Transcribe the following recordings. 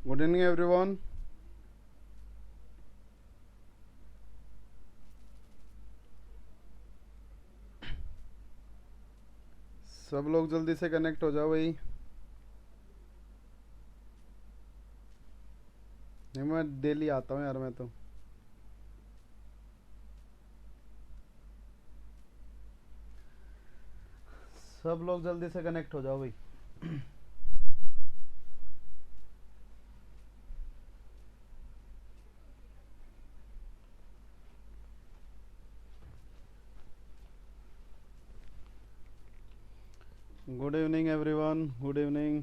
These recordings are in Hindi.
Good evening everyone. सब लोग जल्दी से कनेक्ट हो जाओ भाई। नहीं, मैं डेली आता हूँ यार, मैं तो। सब लोग जल्दी से कनेक्ट हो जाओ भाई। Good evening everyone, good evening.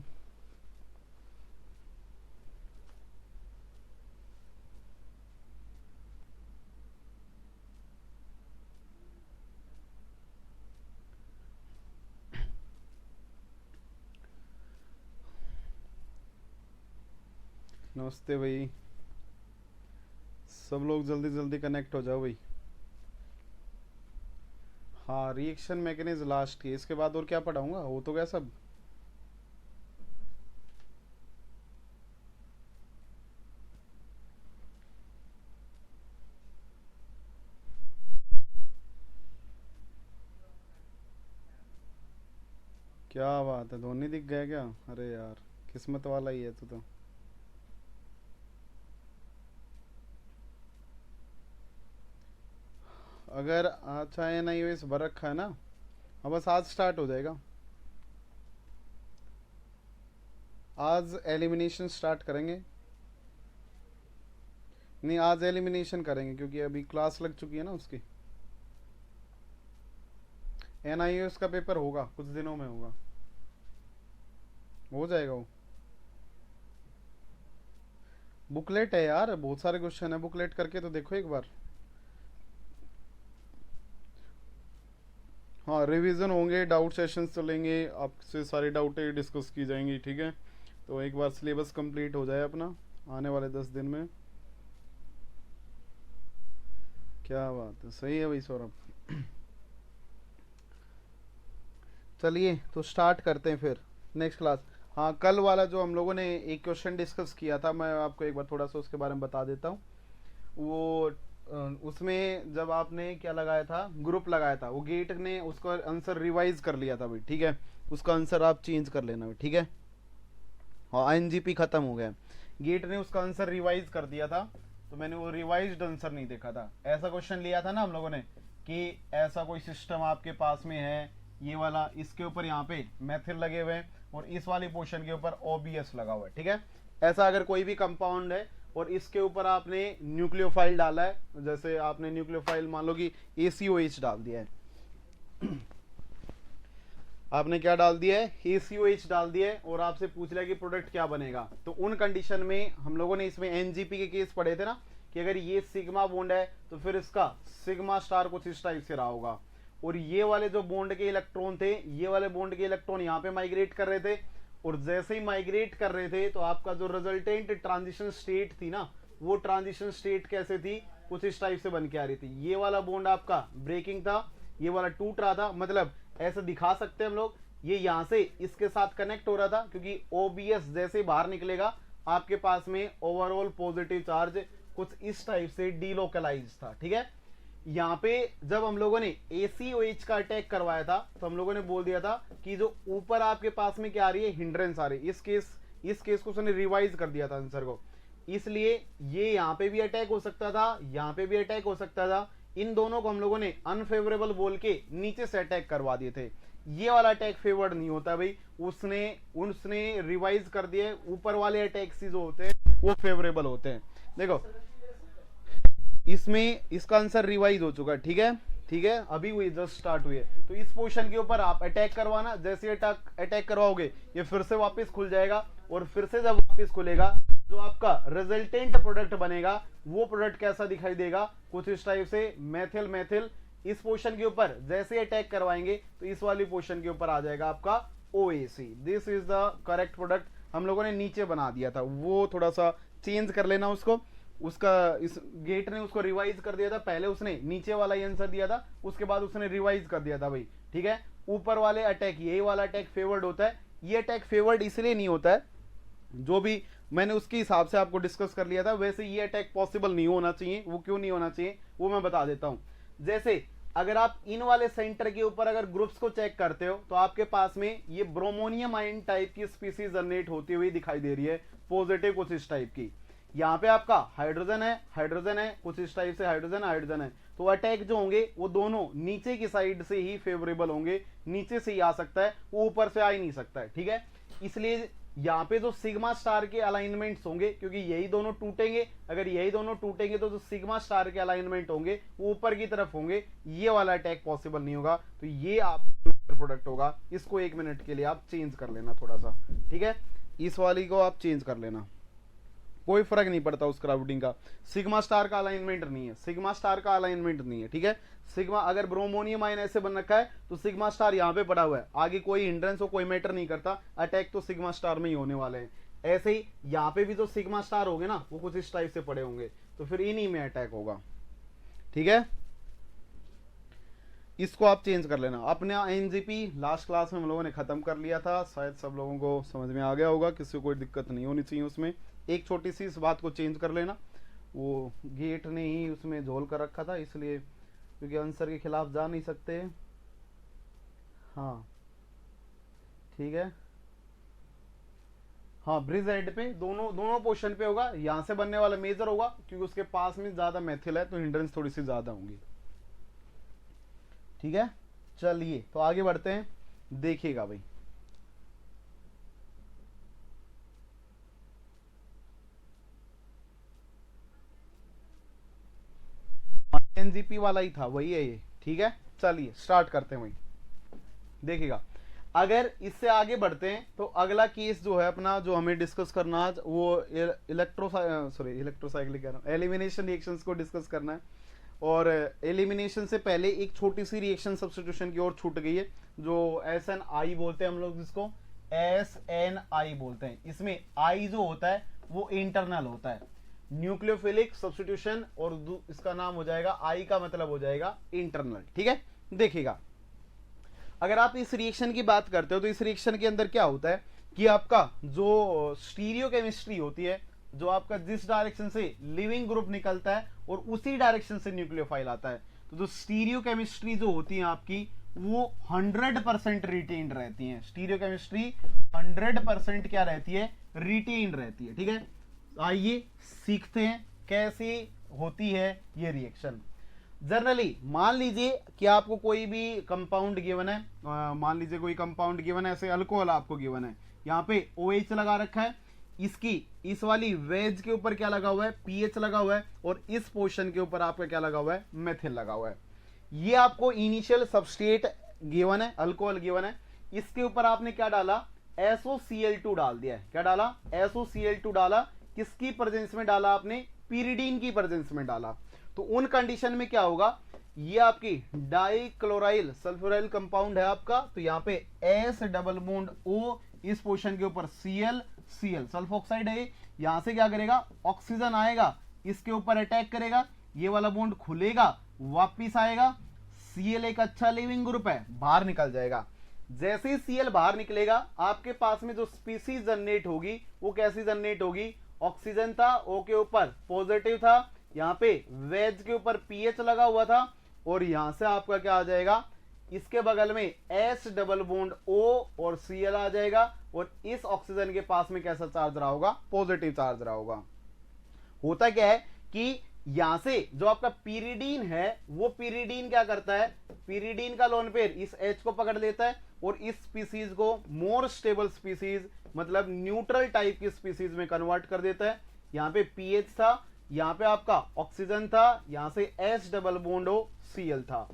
नमस्ते भाई। सब लोग जल्दी जल्दी कनेक्ट हो जाओ भाई। हाँ, रिएक्शन मैकेनिज्म लास्ट की, इसके बाद और क्या पढ़ाऊंगा, वो तो क्या सब। क्या बात है, धोनी दिख गया क्या? अरे यार, किस्मत वाला ही है तू तो। अगर अच्छा है नहीं इस भर रखा है ना, अब बस आज स्टार्ट हो जाएगा। आज एलिमिनेशन स्टार्ट करेंगे। नहीं, आज एलिमिनेशन करेंगे क्योंकि अभी क्लास लग चुकी है ना उसकी। एनआईएस का पेपर होगा, कुछ दिनों में होगा, हो जाएगा वो। बुकलेट है यार, बहुत सारे क्वेश्चन है, बुकलेट करके तो देखो एक बार। हाँ, रिवीजन होंगे, डाउट सेशंस चलेंगे, आपसे सारी डाउटें डिस्कस की जाएंगी, ठीक है। तो एक बार सिलेबस कंप्लीट हो जाए अपना आने वाले 10 दिन में। क्या बात है, सही है भाई सौरभ। चलिए तो स्टार्ट करते हैं फिर नेक्स्ट क्लास। हाँ, कल वाला जो हम लोगों ने एक क्वेश्चन डिस्कस किया था, मैं आपको एक बार थोड़ा सा उसके बारे में बता देता हूँ। वो उसमें जब आपने क्या लगाया था, ग्रुप लगाया था, वो गेट ने उसका आंसर रिवाइज कर लिया था भाई, ठीक है। उसका आंसर आप चेंज कर लेना भाई, ठीक है। हाँ, एनजीपी खत्म हो गया। गेट ने उसका आंसर रिवाइज कर दिया था, तो मैंने वो रिवाइज्ड आंसर नहीं देखा था। ऐसा क्वेश्चन लिया था ना हम लोगों ने कि ऐसा कोई सिस्टम आपके पास में है, ये वाला, इसके ऊपर यहाँ पे मेथिल लगे हुए हैं और इस वाली पोर्शन के ऊपर ओबीएस लगा हुआ है, ठीक है। ऐसा अगर कोई भी कंपाउंड है और इसके ऊपर आपने न्यूक्लियोफाइल डाला है, जैसे आपने न्यूक्लियोफाइल मान लो कि ACOH डाल दिया है, आपने क्या डाल दिया है, ACOH डाल दिया है, और आपसे पूछ लिया कि प्रोडक्ट क्या बनेगा, तो उन कंडीशन में हम लोगों ने इसमें एनजीपी के केस पढ़े थे ना, कि अगर ये सिग्मा बॉन्ड है तो फिर इसका सिग्मा स्टार कुछ इस टाइप से रहा होगा, और ये वाले जो बॉन्ड के इलेक्ट्रॉन थे, ये वाले बॉन्ड के इलेक्ट्रॉन यहाँ पे माइग्रेट कर रहे थे, और जैसे ही माइग्रेट कर रहे थे तो आपका जो रिजल्टेंट ट्रांजिशन स्टेट थी ना, वो ट्रांजिशन स्टेट कैसे थी, कुछ इस टाइप से बन के आ रही थी। ये वाला बॉन्ड आपका ब्रेकिंग था, ये वाला टूट रहा था, मतलब ऐसे दिखा सकते हैं हम लोग, ये यहां से इसके साथ कनेक्ट हो रहा था, क्योंकि ओबीएस जैसे बाहर निकलेगा आपके पास में ओवरऑल पॉजिटिव चार्ज कुछ इस टाइप से डीलोकलाइज था, ठीक है। यहाँ पे जब हम लोगों ने ACOH का अटैक करवाया था तो हम लोगों ने बोल दिया था कि जो ऊपर आपके पास में क्या आ रही है, हिंड्रेंस आ रही है। इस केस को उसने रिवाइज कर दिया था आंसर को, इसलिए ये यहाँ पे भी अटैक हो सकता था, यहाँ पे भी अटैक हो सकता था। इन दोनों को हम लोगों ने अनफेवरेबल बोल के नीचे से अटैक करवा दिए थे। ये वाला अटैक फेवर्ड नहीं होता भाई, उसने उसने रिवाइज कर दिए, ऊपर वाले अटैक्स जो होते हैं वो फेवरेबल होते हैं। देखो इसमें इसका आंसर रिवाइज हो चुका है, ठीक है, ठीक है, अभी हुई जस्ट स्टार्ट हुई है। तो इस पोजीशन के ऊपर आप अटैक करवाना, जैसे अटैक करवाओगे ये फिर से वापस खुल जाएगा, और फिर से जब वापस खुलेगा जो आपका रिजल्टेंट प्रोडक्ट बनेगा वो प्रोडक्ट कैसा दिखाई देगा, कुछ इस टाइप से, मेथिल मेथिल। इस पोजीशन के ऊपर जैसे अटैक करवाएंगे तो इस वाली पोजीशन के ऊपर आ जाएगा आपका OAC। This is the correct product. हम लोगों ने नीचे बना दिया था, वो थोड़ा सा चेंज कर लेना उसको, उसका इस गेट ने उसको रिवाइज कर दिया था, पहले उसने नीचे वाला ही आंसर दिया था, उसके बाद उसने रिवाइज कर दिया था भाई, ठीक है। ऊपर वाले अटैक, यही वाला अटैक फेवर्ड होता है, ये अटैक फेवर्ड इसलिए नहीं होता है, जो भी मैंने उसके हिसाब से आपको डिस्कस कर लिया था, वैसे ये अटैक पॉसिबल नहीं होना चाहिए। वो क्यों नहीं होना चाहिए वो मैं बता देता हूं। जैसे अगर आप इन वाले सेंटर के ऊपर अगर ग्रुप्स को चेक करते हो तो आपके पास में ये ब्रोमोनियम आयन टाइप की स्पीसीज जनरेट होती हुई दिखाई दे रही है, पॉजिटिव कुछ इस टाइप की। यहाँ पे आपका हाइड्रोजन है, कुछ इस टाइप से हाइड्रोजन है। तो अटैक जो होंगे वो दोनों नीचे की साइड से ही फेवरेबल होंगे, नीचे से ही आ सकता है, वो ऊपर से आ ही नहीं सकता है, ठीक है। इसलिए यहाँ पे जो सिग्मा स्टार के अलाइनमेंट्स होंगे, क्योंकि यही दोनों टूटेंगे, अगर यही दोनों टूटेंगे तो जो सिग्मा स्टार के अलाइनमेंट होंगे वो ऊपर की तरफ होंगे, ये वाला अटैक पॉसिबल नहीं होगा। तो ये आप प्रोडक्ट होगा, इसको 1 मिनट के लिए आप चेंज कर लेना थोड़ा सा, ठीक है, इस वाली को आप चेंज कर लेना, कोई फर्क नहीं पड़ता उस क्राउडिंग का। सिग्मा स्टार का अलाइनमेंट नहीं है, सिग्मा स्टार का अलाइनमेंट नहीं है, ठीक है। सिग्मा अगर ब्रोमोनियम आयन ऐसे बन रखा है तो सिग्मा स्टार यहाँ पे पड़ा हुआ है, आगे कोई हिंड्रेंस हो कोई मैटर नहीं करता, अटैक तो सिग्मा स्टार में ही होने वाले हैं। ऐसे ही यहाँ पे भी जो सिग्मा स्टार होंगे ना वो कुछ इस टाइप से पड़े होंगे, तो फिर इन्हीं में अटैक होगा, ठीक है। इसको आप चेंज कर लेना। अपने NGP लास्ट क्लास में हम लोगों ने खत्म कर लिया था, शायद सब लोगों को समझ में आ गया होगा, किसी को कोई दिक्कत नहीं होनी चाहिए उसमें। एक छोटी सी इस बात को चेंज कर लेना, वो गेट ने ही उसमें झोल कर रखा था इसलिए, क्योंकि आंसर के खिलाफ जा नहीं सकते। हाँ ठीक है, हाँ ब्रिज हेड पे दोनों पोर्शन पे होगा, यहाँ से बनने वाला मेजर होगा क्योंकि उसके पास में ज्यादा मेथिल है तो हिंड्रेंस थोड़ी सी ज्यादा होंगी, ठीक है। चलिए तो आगे बढ़ते हैं, देखिएगा भाई। NGP वाला ही था, वही है ये, ठीक है। चलिए स्टार्ट करते हैं वही, देखिएगा। अगर इससे आगे बढ़ते हैं तो अगला केस जो है अपना, जो हमें डिस्कस करना आज, वो इलेक्ट्रोसाइक्लिक कह रहा हूं, एलिमिनेशन रिएक्शंस को डिस्कस करना है। और एलिमिनेशन से पहले एक छोटी सी रिएक्शन सब्स्टिट्यूशन की ओर छूट गई है, जो SNI बोलते हैं हम लोग, जिसको SNI बोलते हैं। इसमें I जो होता है वो इंटरनल होता है, न्यूक्लियोफिलिक सब्स्टिट्यूशन, और इसका नाम हो जाएगा I का मतलब हो जाएगा इंटरनल, ठीक है। देखिएगा अगर आप इस रिएक्शन की बात करते हो तो इस रिएक्शन के अंदर क्या होता है कि आपका जो स्टीरियो केमिस्ट्री होती है, जो आपका जिस डायरेक्शन से लिविंग ग्रुप निकलता है और उसी डायरेक्शन से न्यूक्लियोफाइल आता है, तो जो स्टीरियो केमिस्ट्री जो होती है आपकी वो 100% रिटेन्ड रहती है। स्टीरियो केमिस्ट्री 100% क्या रहती है, रिटेन्ड रहती है, ठीक है। आइए सीखते हैं कैसे होती है ये रिएक्शन। जनरली मान लीजिए कि आपको कोई भी कंपाउंड गिवन है, मान लीजिए कोई कंपाउंड गिवन है, ऐसे अल्कोहल आपको गिवन है, यहाँ पे OH लगा रखा है, इसकी इस वाली वेज के ऊपर क्या लगा हुआ है, pH लगा हुआ है, और इस पोर्शन के ऊपर आपका क्या लगा हुआ है, मेथिल लगा हुआ है। ये आपको इनिशियल सबस्ट्रेट गिवन है, अल्कोहल गिवन है, इसके ऊपर आपने क्या डाला, SOCl2 डाल दिया है। क्या डाला, SOCl2 डाला, किसकी प्रेजेंस में डाला आपने, pyridine की प्रेजेंस में डाला। तो उन कंडीशन में क्या होगा, ये आपकी डाइक्लोराइल सल्फ्यूराइल कंपाउंड है आपका, तो यहाँ पे S डबल बॉन्ड O, इस पोर्शन के ऊपर Cl सल्फोक्साइड है, यहां से क्या करेगा, ऑक्सीजन आएगा, इसके ऊपर अटैक करेगा, ये वाला बॉन्ड खुलेगा, वापिस आएगा, Cl एक अच्छा लिविंग ग्रुप है, बाहर निकल जाएगा। जैसे ही Cl बाहर निकलेगा आपके पास में जो स्पीसीज जनरेट होगी वो कैसी जनरेट होगी, ऑक्सीजन था, O के ऊपर पॉजिटिव था, यहाँ पे वेज के ऊपर pH लगा हुआ था, और यहां से आपका क्या आ जाएगा, इसके बगल में S डबल बॉन्ड O और Cl आ जाएगा, और इस ऑक्सीजन के पास में कैसा चार्ज रहा होगा, पॉजिटिव चार्ज रहा होगा। होता क्या है कि यहां से जो आपका pyridine है वो pyridine क्या करता है, pyridine का लोन पेयर इस H को पकड़ लेता है और इस स्पीसीज को मोर स्टेबल स्पीसीज मतलब न्यूट्रल टाइप की स्पीसीज में कन्वर्ट कर देता है। यहाँ पे पीएच था, यहाँ पे आपका ऑक्सीजन था, यहाँ से H double bond O CL था।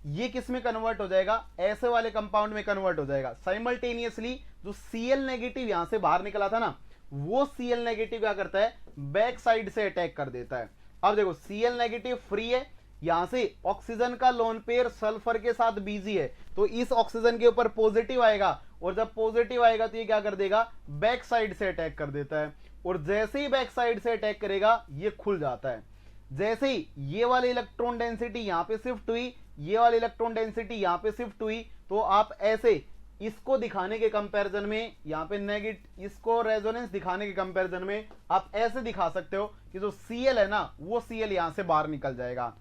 ये किस में कन्वर्ट हो जाएगा, ऐसे वाले कंपाउंड में कन्वर्ट हो जाएगा। साइमल्टेनियसली जो सीएल नेगेटिव यहां से बाहर निकला था ना, वो सीएल नेगेटिव क्या करता है, बैक साइड से अटैक कर देता है। अब देखो सीएल नेगेटिव फ्री है, यहां से ऑक्सीजन का लोन पेयर सल्फर के साथ बिजी है, तो इस ऑक्सीजन के ऊपर पॉजिटिव आएगा, और जब पॉजिटिव आएगा तो ये क्या कर देगा, बैक साइड से अटैक कर देता है। और जैसे ही बैक साइड से अटैक करेगा ये खुल जाता है। जैसे ही ये वाली इलेक्ट्रॉन डेंसिटी यहां पे शिफ्ट हुई, ये वाली इलेक्ट्रॉन डेंसिटी यहां पे शिफ्ट हुई, तो आप ऐसे इसको दिखाने के कंपैरिजन में, यहां पे नेगेटिव इसको रेजोनेंस दिखाने के कंपैरिजन में आप ऐसे दिखा सकते हो कि जो सीएल है ना, वो सीएल यहां से बाहर निकल जाएगा।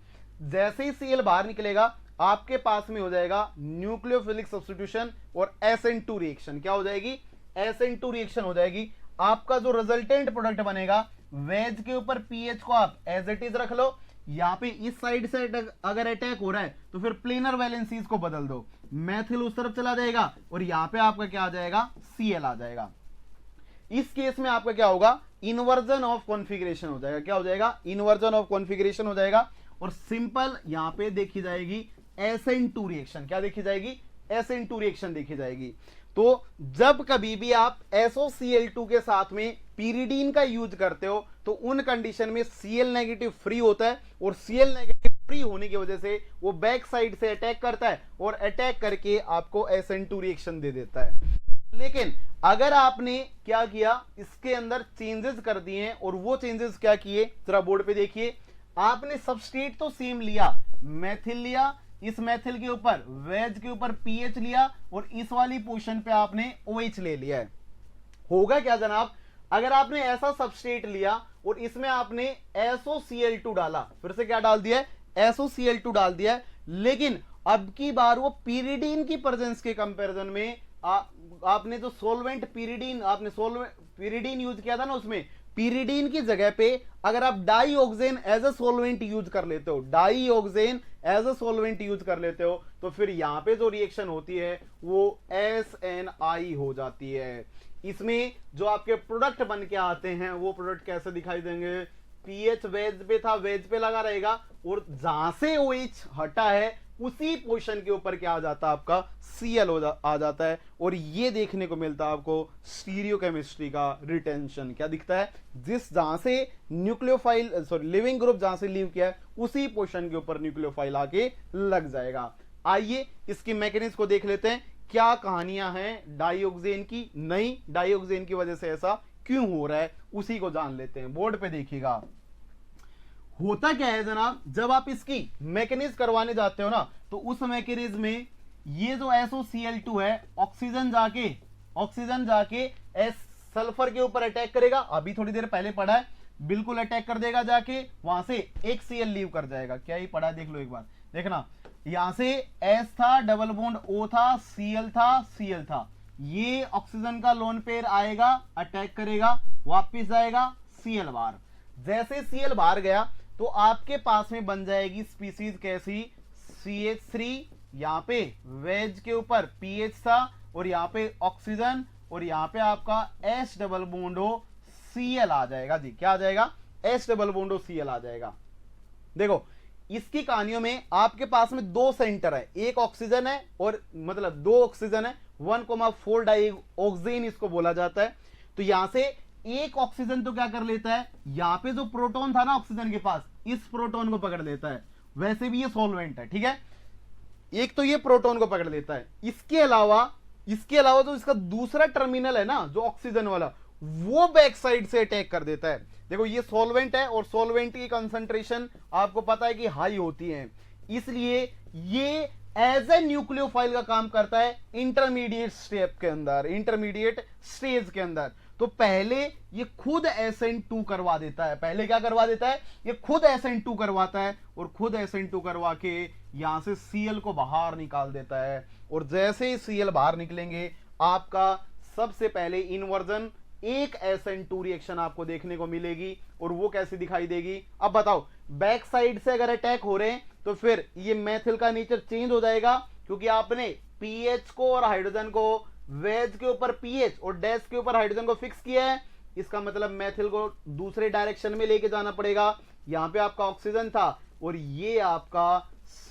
जैसे ही सीएल बाहर निकलेगा आपके पास में हो जाएगा न्यूक्लियोफिलिक सब्स्टिट्यूशन और SN2 रिएक्शन। क्या हो जाएगी, SN2 रिएक्शन हो जाएगी। आपका जो रिजल्टेंट प्रोडक्ट बनेगा, वेज के ऊपर पीएच को आप एज इट इज रख लो, यहां पे इस साइड से अगर अटैक हो रहा है तो फिर प्लेनर वैलेंसीज को बदल दो, मैथिल उस तरफ चला जाएगा और यहां पे आपका क्या आ जाएगा, सीएल आ जाएगा। इस केस में आपका क्या होगा, इन्वर्जन ऑफ कॉन्फ़िगरेशन हो जाएगा। क्या हो जाएगा, इन्वर्जन ऑफ कॉन्फ़िगरेशन हो जाएगा। और सिंपल यहां पे देखी जाएगी SN2 रिएक्शन। क्या देखी जाएगी, SN2 रिएक्शन देखी जाएगी। तो जब कभी भी आप SOCl2 के साथ में पीरिडीन का यूज करते हो तो उन कंडीशन में Cl नेगेटिव फ्री होता है, और Cl नेगेटिव फ्री होने की वजह से वो बैक साइड से अटैक करता है और अटैक करके आपको SN2 रिएक्शन दे देता है। लेकिन अगर आपने क्या किया, इसके अंदर चेंजेस कर दिए हैं, और वो चेंजेस क्या किए जरा बोर्ड पे देखिए। आपने सबस्ट्रेट तो सेम लिया, मैथिल लिया, इस मैथिल के ऊपर वेज के ऊपर पीएच लिया, और इस वाली पोजीशन पे आपने OH ले लिया है। होगा क्या जनाब, अगर आपने ऐसा सबस्ट्रेट लिया और इसमें आपने SOCl2 डाला, फिर से क्या डाल दिया है, SOCl2 डाल दिया है, लेकिन अब की बार वो पीरिडीन की प्रेजेंस के कंपैरिजन में आपने जो सोलवेंट पीरिडीन, आपने पीरिडीन यूज किया था ना, उसमें पीरिडीन की जगह पे अगर आप डाईऑक्सेन एज अ सोलवेंट यूज कर लेते हो, डाईऑक्सेन एज अ सोलवेंट यूज कर लेते हो, तो फिर यहां पे जो रिएक्शन होती है वो SNI हो जाती है। इसमें जो आपके प्रोडक्ट बन के आते हैं वो प्रोडक्ट कैसे दिखाई देंगे, पीएच वेज पे था, वेज पे लगा रहेगा, और जहां से OH हटा है उसी पोजीशन के ऊपर क्या आ जाता है, आपका Cl आ जाता है। और ये देखने को मिलता है आपको स्टीरियोकेमिस्ट्री का रिटेंशन। क्या दिखता है, जिस जहां से न्यूक्लियोफाइल लिविंग ग्रुप जहां से लीव किया है उसी पोजीशन के ऊपर न्यूक्लियोफाइल आके लग जाएगा। आइए इसकी मैकेनिज्म को देख लेते हैं, क्या कहानियां हैं डाईऑक्सेन की, नई डाईऑक्सेन की वजह से ऐसा क्यों हो रहा है, उसी को जान लेते हैं। बोर्ड पे देखिएगा, होता क्या है जनाब, जब आप इसकी मैकेनिज्म करवाने जाते हो ना, तो उस मैकेनिज्म में ये जो SOCl2 है, ऑक्सीजन जाके सल्फर के ऊपर अटैक करेगा। अभी थोड़ी देर पहले पढ़ा है, बिल्कुल अटैक कर देगा, जाके वहां से एक Cl लीव कर जाएगा। क्या ही पढ़ा, देख लो एक बार, देखना, यहां से S था, डबल बॉन्ड O था, Cl था, ये ऑक्सीजन का लोन पेयर आएगा, अटैक करेगा, वापिस जाएगा, Cl बाहर। जैसे Cl बाहर गया तो आपके पास में बन जाएगी स्पीसीज कैसी, CH3, यहां पे वेज के ऊपर पीएच था, और यहां पे ऑक्सीजन, और यहां पे आपका H double bond O Cl आ जाएगा जी। क्या आ जाएगा, H double bond O Cl आ जाएगा। देखो इसकी कहानियों में आपके पास में दो सेंटर है, एक ऑक्सीजन है, और मतलब दो ऑक्सीजन है, 1,4 डाईऑक्सेन इसको बोला जाता है। तो यहां से एक ऑक्सीजन तो क्या कर लेता है, यहां पे जो प्रोटॉन था ना ऑक्सीजन के पास, इस प्रोटॉन को पकड़ लेता है। वैसे भी ये सॉल्वेंट है, ठीक है, एक तो ये प्रोटॉन को पकड़ लेता है। इसके अलावा जो इसका दूसरा टर्मिनल है ना, जो ऑक्सीजन वाला, वो बैक साइड से अटैक कर देता है। देखो ये सॉल्वेंट है, और सॉल्वेंट की कंसंट्रेशन आपको पता है कि हाई होती है, इसलिए ये एज ए न्यूक्लियोफाइल का काम करता है इंटरमीडिएट स्टेज के अंदर। तो पहले ये खुद SN2 करवा देता है, पहले क्या करवा देता है, ये खुद SN2 करवाता है, और खुद SN2 करवा के यहां से Cl को बाहर निकाल देता है। और जैसे ही Cl बाहर निकलेंगे, आपका सबसे पहले इन्वर्जन, एक SN2 रिएक्शन आपको देखने को मिलेगी। और वो कैसे दिखाई देगी, अब बताओ, बैक साइड से अगर अटैक हो रहे हैं तो फिर ये मैथिल का नेचर चेंज हो जाएगा, क्योंकि आपने पीएच को और हाइड्रोजन को वेज के ऊपर पीएच और डैश के ऊपर हाइड्रोजन को फिक्स किया है, इसका मतलब मेथिल को दूसरे डायरेक्शन में लेके जाना पड़ेगा। यहां पे आपका ऑक्सीजन था और ये आपका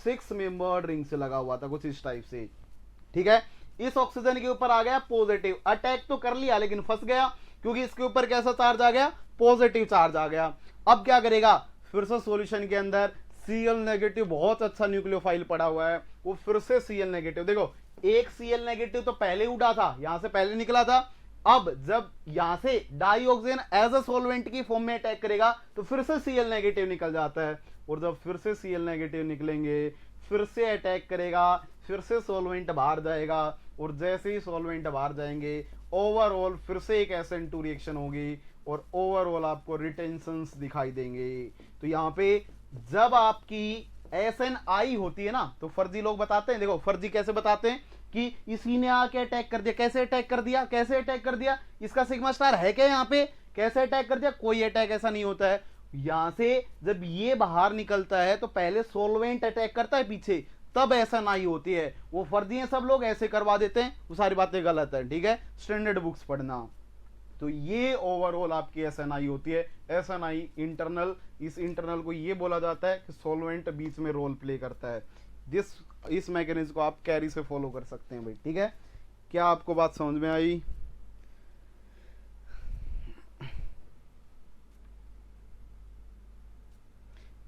6 मेंबर्ड रिंग से लगा हुआ था कुछ इस टाइप से, ठीक है। इस ऑक्सीजन के ऊपर आ गया पॉजिटिव, अटैक तो कर लिया लेकिन फंस गया क्योंकि इसके ऊपर कैसा चार्ज आ गया, पॉजिटिव चार्ज आ गया। अब क्या करेगा, फिर से सॉल्यूशन के अंदर Cl नेगेटिव, बहुत अच्छा न्यूक्लियोफाइल पड़ा हुआ है, वो फिर से Cl नेगेटिव, देखो एक Cl नेगेटिव तो पहले उड़ा था, यहां से पहले निकला था, अब जब यहां से डाइऑक्सीजन एज अ सॉल्वेंट की फॉर्म में अटैक करेगा तो फिर से Cl नेगेटिव निकल जाता है, और जब फिर से Cl नेगेटिव निकलेंगे फिर से अटैक करेगा, फिर से सॉल्वेंट बाहर जाएगा, और जैसे ही सॉल्वेंट बाहर जाएंगे ओवरऑल फिर से एक SN2 रिएक्शन होगी और ओवरऑल आपको रिटेंशंस दिखाई देंगे। तो यहाँ पे जब आपकी SNI होती है ना, तो फर्जी लोग बताते हैं, देखो फर्जी कैसे बताते हैं कि इसी ने आके अटैक कर दिया, कैसे अटैक कर दिया, कैसे अटैक कर दिया, इसका सिग्मा स्टार है क्या यहाँ पे, कैसे अटैक कर दिया, कोई अटैक ऐसा नहीं होता है। यहां से जब ये बाहर निकलता है तो पहले सोलवेंट अटैक करता है पीछे, तब ऐसा नहीं होती है, वो फर्जी है सब लोग ऐसे करवा देते हैं, वो सारी बातें गलत है, ठीक है, स्टैंडर्ड बुक्स पढ़ना। तो ये ओवरऑल आपकी SNI होती है, SNI इंटरनल, इस इंटरनल को ये बोला जाता है कि सोलवेंट बीच में रोल प्ले करता है। इस मैकेनिज्म को आप कैरी से फॉलो कर सकते हैं भाई, ठीक है। क्या आपको बात समझ में आई?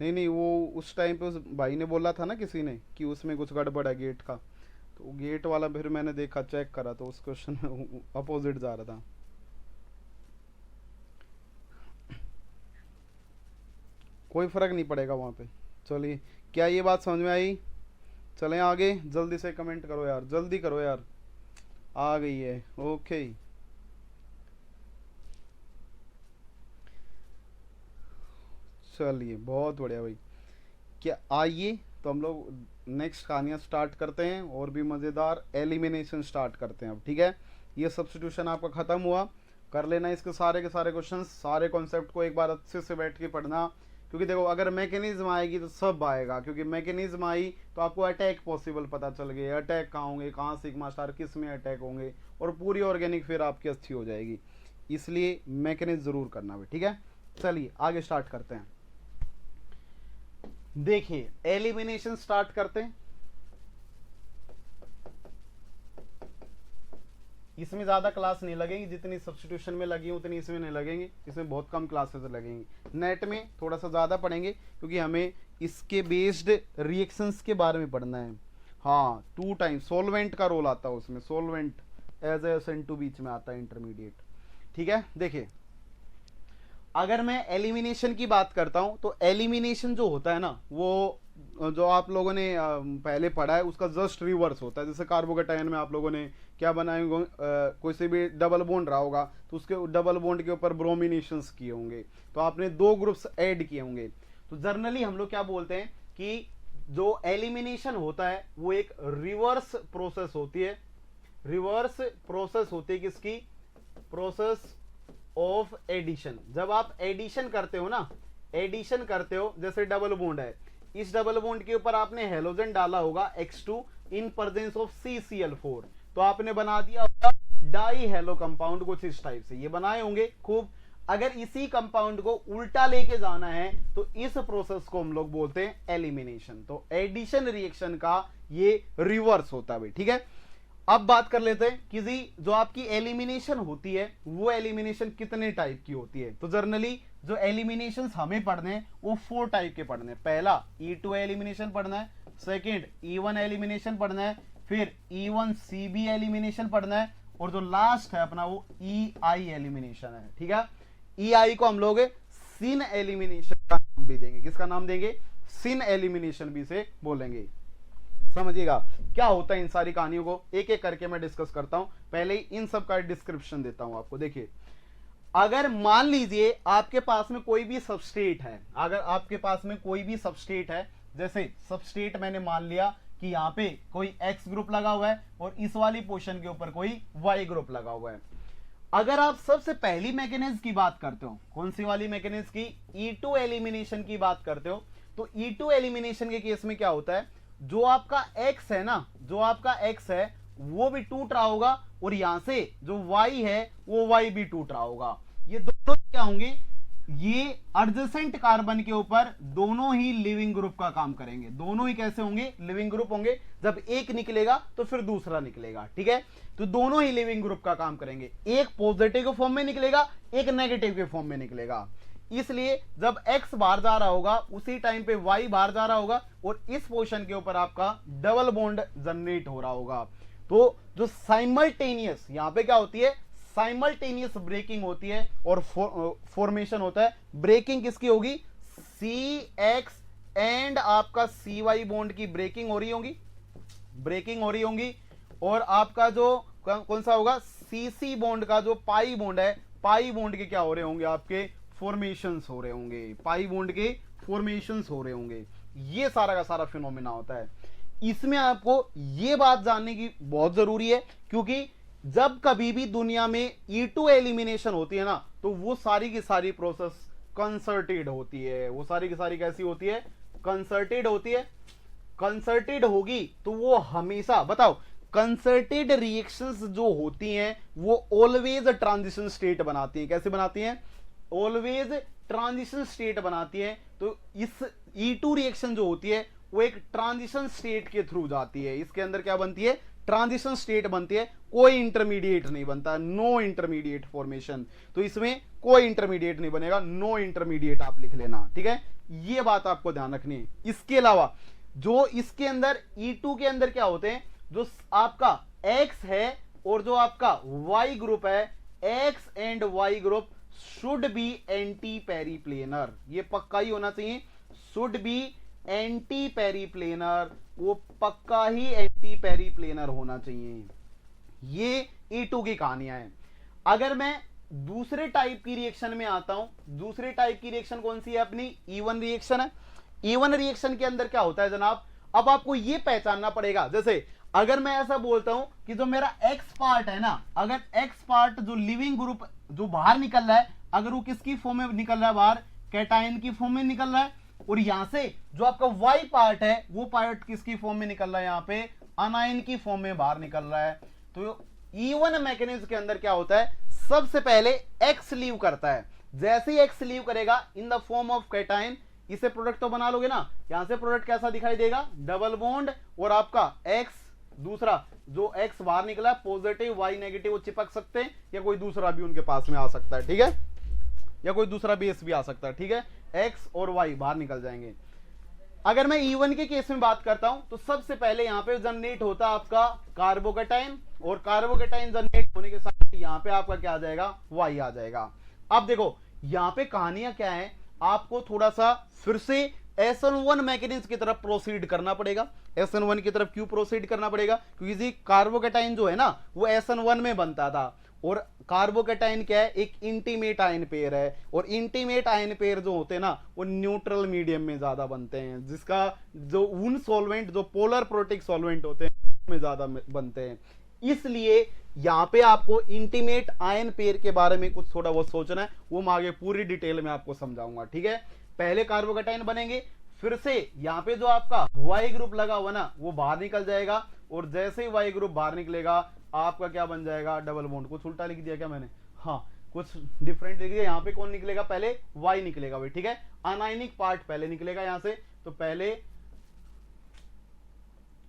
नहीं, वो उस टाइम पे उस भाई ने बोला था ना किसी ने कि उसमें कुछ गड़बड़ है गेट का, तो गेट वाला फिर मैंने देखा, चेक करा तो उस क्वेश्चन में अपोजिट जा रहा था। कोई फर्क नहीं पड़ेगा वहां पे। चलिए, क्या ये बात समझ में आई? चलें आगे, जल्दी से कमेंट करो यार, जल्दी करो यार, आ गई है, ओके। चलिए बहुत बढ़िया भाई। क्या आइए तो हम लोग नेक्स्ट कहानियाँ स्टार्ट करते हैं और भी मज़ेदार एलिमिनेशन स्टार्ट करते हैं अब, ठीक है। ये सब्स्टिट्यूशन आपका ख़त्म हुआ, कर लेना इसके सारे के सारे क्वेश्चंस, सारे कॉन्सेप्ट को एक बार अच्छे से बैठ के पढ़ना, क्योंकि देखो अगर मैकेनिज्म आएगी तो सब आएगा, क्योंकि मैकेनिज्म आई तो आपको अटैक पॉसिबल पता चल गए, अटैक कहाँ होंगे, कहाँ सिग्मा स्टार किस में अटैक होंगे, और पूरी ऑर्गेनिक फिर आपकी अच्छी हो जाएगी, इसलिए मैकेनिज्म ज़रूर करना भाई, ठीक है। चलिए आगे स्टार्ट करते हैं। देखिए एलिमिनेशन स्टार्ट करते हैं। इसमें ज्यादा क्लास नहीं लगेंगी, जितनी सब्स्टिट्यूशन में लगी उतनी इसमें नहीं लगेंगी, इसमें बहुत कम क्लासेस लगेंगी। नेट में थोड़ा सा ज्यादा पढ़ेंगे क्योंकि हमें इसके बेस्ड रिएक्शंस के बारे में पढ़ना है। हाँ 2 टाइम सोलवेंट का रोल आता है उसमें, सोलवेंट एज SN2 बीच में आता है इंटरमीडिएट, ठीक है। देखिए अगर मैं एलिमिनेशन की बात करता हूं तो एलिमिनेशन जो होता है ना, वो जो आप लोगों ने पहले पढ़ा है उसका जस्ट रिवर्स होता है। जैसे कार्बोकेटायन में आप लोगों ने क्या बनाए, कोई से भी डबल बॉन्ड रहा होगा तो उसके डबल बॉन्ड के ऊपर ब्रोमिनेशंस किए होंगे, तो आपने 2 ग्रुप्स ऐड किए होंगे। तो जर्नली हम लोग क्या बोलते हैं कि जो एलिमिनेशन होता है वो एक रिवर्स प्रोसेस होती है। रिवर्स प्रोसेस होती है किसकी? Process of addition. जब आप एडिशन करते हो ना, एडिशन करते हो, जैसे डबल बॉन्ड है, इस डबल बॉन्ड के ऊपर आपने हेलोजन डाला होगा X2 in presence of CCl4, तो आपने बना दिया होगा डाई हेलो कंपाउंड, कुछ इस टाइप से ये बनाए होंगे खूब। अगर इसी कंपाउंड को उल्टा लेके जाना है तो इस प्रोसेस को हम लोग बोलते हैं एलिमिनेशन। तो एडिशन रिएक्शन का ये रिवर्स होता है भाई, ठीक है। अब बात कर लेते हैं कि जी जो आपकी एलिमिनेशन होती है वो एलिमिनेशन कितने टाइप की होती है। तो जर्नली जो एलिमिनेशन हमें पढ़ने हैं वो 4 टाइप के पढ़ने हैं। पहला E2 एलिमिनेशन पढ़ना है, सेकंड E1 एलिमिनेशन पढ़ना है, फिर E1CB एलिमिनेशन पढ़ना है, और जो लास्ट है अपना वो EI एलिमिनेशन है, ठीक है। EI को हम लोग सिन एलिमिनेशन का नाम भी देंगे। किसका नाम देंगे? सिन एलिमिनेशन भी से बोलेंगे। समझिएगा क्या होता है इन सारी कहानियों को एक एक करके मैं डिस्कस करता हूं। पहले ही इन सब का डिस्क्रिप्शन देता हूं आपको। देखिए अगर मान लीजिए आपके पास में कोई भी सबस्ट्रेट है, अगर आपके पास में कोई भी सबस्ट्रेट है, जैसे सबस्ट्रेट मैंने मान लिया कि यहाँ पे कोई X ग्रुप लगा हुआ है और इस वाली पोर्शन के ऊपर कोई Y ग्रुप लगा हुआ है। अगर आप सबसे पहली मैकेनिज्म की बात करते हो, कौन सी वाली मैकेनिज्म की? E2 एलिमिनेशन की बात करते हो, तो E2 एलिमिनेशन के केस में क्या होता है, जो आपका x है ना, जो आपका x है वो भी टूट रहा होगा, और यहां से जो y है वो y भी टूट रहा होगा। ये दोनों क्या होंगे, ये एडजेसेंट कार्बन के ऊपर दोनों ही लिविंग ग्रुप का काम करेंगे। दोनों ही कैसे होंगे, लिविंग ग्रुप होंगे। जब एक निकलेगा तो फिर दूसरा निकलेगा, ठीक है। तो दोनों ही लिविंग ग्रुप का काम करेंगे, एक पॉजिटिव के फॉर्म में निकलेगा, एक नेगेटिव के फॉर्म में निकलेगा। इसलिए जब x बाहर जा रहा होगा उसी टाइम पे y बाहर जा रहा होगा, और इस पोजीशन के ऊपर आपका डबल बॉन्ड जनरेट हो रहा होगा। तो जो साइमल्टेनियस यहां पे क्या होती है, साइमल्टेनियस ब्रेकिंग होती है, और फॉर्मेशन होता है। ब्रेकिंग किसकी होगी, CX एंड आपका CY बॉन्ड की ब्रेकिंग हो रही होगी, ब्रेकिंग हो रही होगी। और आपका जो कौन सा होगा, CC बॉन्ड का जो पाई बॉन्ड है, पाई बॉन्ड के क्या हो रहे होंगे, आपके फॉर्मेशंस हो रहे होंगे, पाई बॉन्ड के फॉर्मेशंस हो रहे होंगे। ये सारा का सारा फिनोमेना होता है। इसमें आपको ये बात जानने की बहुत जरूरी है, क्योंकि जब कभी भी दुनिया में E2 एलिमिनेशन होती है ना, तो वो सारी की सारी प्रोसेस कंसर्टेड होती है। वो सारी की सारी कैसी होती है, कंसर्टेड होती है। कंसर्टेड होगी तो वो हमेशा, बताओ, कंसर्टेड रिएक्शंस जो होती हैं वो ऑलवेज ट्रांजिशन स्टेट बनाती हैं। कैसे बनाती हैं, ऑलवेज ट्रांजिशन स्टेट बनाती है। तो इस E2 रिएक्शन जो होती है वो एक ट्रांजिशन स्टेट के थ्रू जाती है। इसके अंदर क्या बनती है, ट्रांजिशन स्टेट बनती है, कोई इंटरमीडिएट नहीं बनता, नो इंटरमीडिएट फॉर्मेशन। तो इसमें कोई इंटरमीडिएट नहीं बनेगा, नो इंटरमीडिएट आप लिख लेना, ठीक है। ये बात आपको ध्यान रखनी है। इसके अलावा जो इसके अंदर E2 के अंदर क्या होते हैं, जो आपका X है और जो आपका Y ग्रुप है, X and Y group should be anti periplanar. ये पक्का ही होना चाहिए, शुड बी एंटी पेरीप्लेनर, वो पक्का ही एंटी पेरीप्लेनर होना चाहिए। ये E2 की कहानियां हैं। अगर मैं दूसरे टाइप की रिएक्शन में आता हूं, दूसरे टाइप की रिएक्शन कौन सी है, अपनी E1 रिएक्शन है। E1 रिएक्शन के अंदर क्या होता है जनाब, अब आपको ये पहचानना पड़ेगा। जैसे अगर मैं ऐसा बोलता हूं कि जो मेरा X पार्ट है ना, अगर X पार्ट जो लिविंग ग्रुप जो बाहर निकल रहा है, अगर वो किसकी फॉर्म में निकल रहा है, बाहर कैटायन की फॉर्म में निकल रहा है, और यहां से जो आपका Y पार्ट है वो पार्ट किसकी फॉर्म में निकल रहा है, यहां पे अनायन की फॉर्म में बाहर निकल रहा है। तो E1 मैकेनिज्म के अंदर क्या होता है, सबसे पहले X लीव करता है। जैसे ही X लीव करेगा in the form of cation, इसे प्रोडक्ट तो बना लोगे ना, यहां से प्रोडक्ट कैसा दिखाई देगा, डबल बॉन्ड, और आपका X दूसरा जो X बाहर निकला पॉजिटिव, Y नेगेटिव, वो चिपक सकते हैं, या कोई दूसरा भी उनके पास में आ सकता है, ठीक है, या कोई दूसरा बेस भी आ सकता है, ठीक है। X और Y बाहर निकल जाएंगे। अगर मैं E1 के केस में बात करता हूं तो सबसे पहले यहां पे जनरेट होता है आपका कार्बोकेटाइन, और कार्बोकेटाइन जनरेट होने के साथ यहां पे आपका क्या आ जाएगा, Y आ जाएगा। अब देखो यहां पे कहानियां क्या है, आपको थोड़ा सा फिर से SN1 मैकेनिज्म की तरफ प्रोसीड करना पड़ेगा। SN1 की तरफ क्यों प्रोसीड करना पड़ेगा, क्योंकि कार्बोकेटाइन जो है ना वो SN1 में बनता था, और कार्बोकेटाइन क्या है, एक इंटीमेट आयन पेयर है, और इंटीमेट आयन पेयर जो होते हैं ना वो न्यूट्रल मीडियम में ज्यादा बनते हैं, जिसका जो उन सॉल्वेंट जो पोलर प्रोटिक सॉल्वेंट होते हैं में ज्यादा बनते हैं। इसलिए यहां पे आपको इंटीमेट आयन पेयर के बारे में कुछ थोड़ा बहुत सोचना है, वो मैं आगे पूरी डिटेल में आपको समझाऊंगा, ठीक है। पहले कार्बोकेटाइन बनेंगे, फिर से यहां पे जो आपका Y ग्रुप लगा हुआ ना वो बाहर निकल जाएगा, और जैसे ही Y ग्रुप बाहर निकलेगा आपका क्या बन जाएगा, डबल बॉन्ड। कुछ उल्टा लिख दिया क्या मैंने, हाँ कुछ डिफरेंट लिख दिया। यहां पे कौन निकलेगा, पहले Y निकलेगा भाई, ठीक है, अनायनिक पार्ट पहले निकलेगा यहां से, तो पहले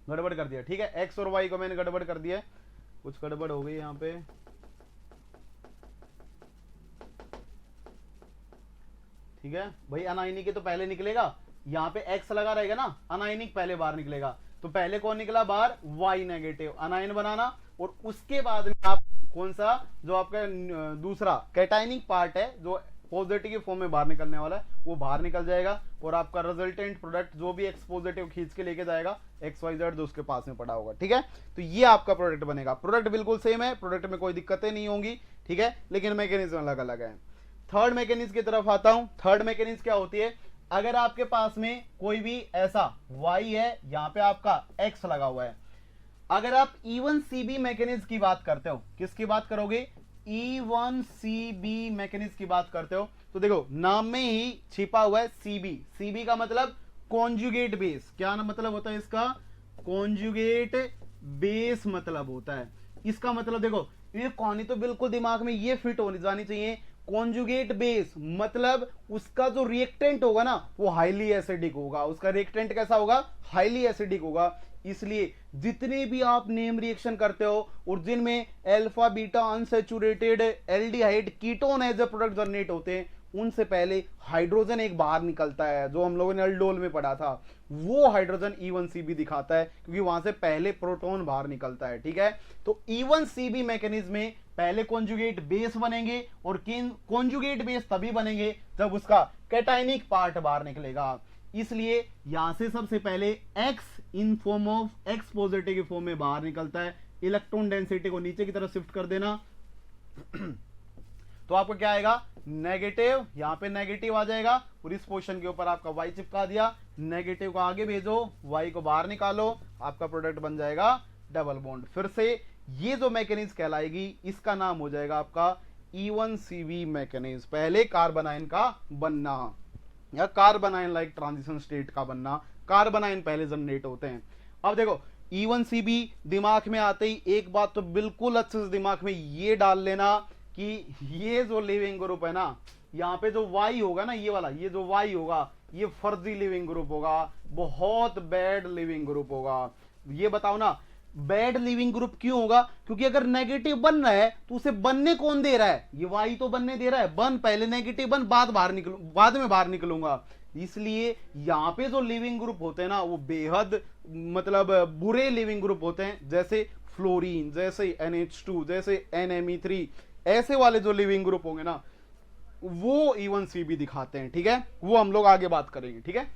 गड़बड़ कर दिया, ठीक है, X और Y को मैंने गड़बड़ कर दिया, कुछ गड़बड़ हो गई यहां पे, ठीक है भाई। अनायनिक तो पहले निकलेगा, यहां पे X लगा रहेगा ना, अनायनिक पहले बाहर निकलेगा, तो पहले कौन निकला बाहर, Y नेगेटिव, अनायन बनाना, और उसके बाद में आप कौन सा जो आपका दूसरा कैटायनिक पार्ट है जो पॉजिटिव के फॉर्म में बाहर निकलने वाला है वो बाहर निकल जाएगा, और आपका रिजल्टेंट प्रोडक्ट जो भी X पॉजिटिव खींच के लेके जाएगा XYZ जो उसके पास में पड़ा होगा, ठीक है। तो ये आपका प्रोडक्ट बनेगा। प्रोडक्ट बिल्कुल सेम है, प्रोडक्ट में कोई दिक्कतें नहीं होंगी, ठीक है, लेकिन मैकेनिज्म अलग अलग है। थर्ड मैकेनिज्म की तरफ आता हूं। थर्ड मैकेनिज्म क्या होती है, अगर आपके पास में कोई भी ऐसा Y है, यहां पे आपका X लगा हुआ है, अगर आप E1CB मैकेनिज्म की बात करते हो, किसकी बात करोगे, E1CB मैकेनिज्म की बात करते हो, तो देखो नाम में ही छिपा हुआ है CB। CB का मतलब कॉन्जुगेट बेस, क्या ना मतलब होता है इसका, कॉन्जुगेट बेस मतलब होता है। इसका मतलब देखो, ये कहानी तो बिल्कुल दिमाग में ये फिट होनी जानी चाहिए। कॉन्जुगेट बेस मतलब उसका जो रिएक्टेंट होगा ना वो हाईली एसिडिक होगा। उसका रिएक्टेंट कैसा होगा, हाईली एसिडिक होगा। इसलिए जितने भी आप नेम रिएक्शन करते हो और जिनमें alpha beta unsaturated aldehyde ketone as a product generate होते हैं, उनसे पहले हाइड्रोजन एक बाहर निकलता है, जो हम लोगों ने अल्डोल में पढ़ा था। वो हाइड्रोजन E1CB दिखाता है क्योंकि वहां से पहले प्रोटॉन बाहर निकलता है। ठीक है, तो E1CB मैकेनिज्म में पहले कॉन्जुगेट बेस बनेंगे, और कॉन्जुगेट बेस तभी बनेंगे जब उसका कैटायनिक पार्ट बाहर निकलेगा। इसलिए यहां से सबसे पहले X in form of X positive के फॉर्म में बाहर निकलता है। इलेक्ट्रॉन डेंसिटी को नीचे की तरफ शिफ्ट कर देना तो आपको क्या आएगा, नेगेटिव। यहां पे नेगेटिव आ जाएगा और इस पोर्शन के ऊपर आपका Y चिपका दिया। नेगेटिव को आगे भेजो, Y को बाहर निकालो, आपका प्रोडक्ट बन जाएगा डबल बॉन्ड। फिर से ये जो मैकेनिज्म कहलाएगी, इसका नाम हो जाएगा आपका E1CB मैकेनिज्म। पहले कार्बोनाइन का बनना या कार्बोनाइन लाइक ट्रांजिशन स्टेट का बनना, कार्बोनाइन पहले जनरेट होते हैं। अब देखो E1CB दिमाग में आते ही एक बात तो बिल्कुल अच्छे से दिमाग में ये डाल लेना कि ये जो लिविंग ग्रुप है ना, यहाँ पे जो Y होगा ना, ये वाला, ये जो Y होगा, ये फर्जी लिविंग ग्रुप होगा, बहुत बैड लिविंग ग्रुप होगा। ये बताओ ना, बैड लिविंग ग्रुप क्यों होगा? क्योंकि अगर नेगेटिव बन रहा है तो उसे बनने कौन दे रहा है? ये Y तो बनने दे रहा है। बन, पहले नेगेटिव बन, बाद में बाहर निकलूंगा। इसलिए यहां पे जो लिविंग ग्रुप होते हैं ना, वो बेहद मतलब बुरे लिविंग ग्रुप होते हैं। जैसे फ्लोरीन, जैसे NH2, जैसे NMe3, ऐसे वाले जो लिविंग ग्रुप होंगे ना, वो E1CB दिखाते हैं। ठीक है, वो हम लोग आगे बात करेंगे। ठीक है,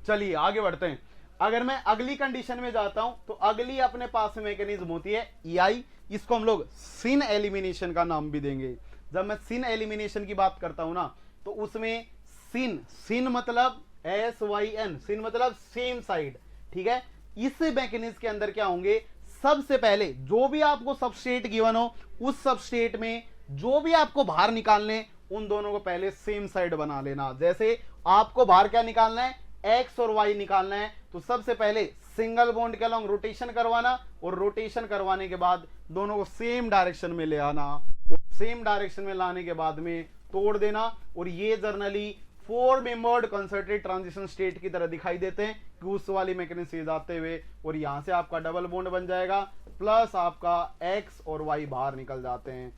चलिए आगे बढ़ते हैं। अगर मैं अगली कंडीशन में जाता हूं तो अगली अपने पास मैकेनिज्म होती है EI। इसको हम लोग सिन एलिमिनेशन का नाम भी देंगे। जब मैं सिन एलिमिनेशन की बात करता हूं ना, तो उसमें सिन मतलब SYN, सिन मतलब सेम साइड। ठीक है, इस मैकेनिज्म के अंदर क्या होंगे, सबसे पहले जो भी आपको सबस्ट्रेट गिवन हो, उस सबस्ट्रेट में जो भी आपको बाहर निकालने, उन दोनों को पहले सेम साइड बना लेना। जैसे आपको बाहर क्या निकालना है, X और Y निकालना है, तो सबसे पहले सिंगल बॉन्ड के अलॉन्ग रोटेशन करवाना, और रोटेशन करवाने के बाद दोनों को सेम डायरेक्शन में ले आना, और सेम डायरेक्शन में लाने के बाद में तोड़ देना। और ये generally 4 membered concerted transition state की तरह दिखाई देते हैं कि उस वाली मैकेनिज्म से जाते हुए, और यहां से आपका डबल बॉन्ड बन जाएगा, प्लस आपका X और Y बाहर निकल जाते हैं।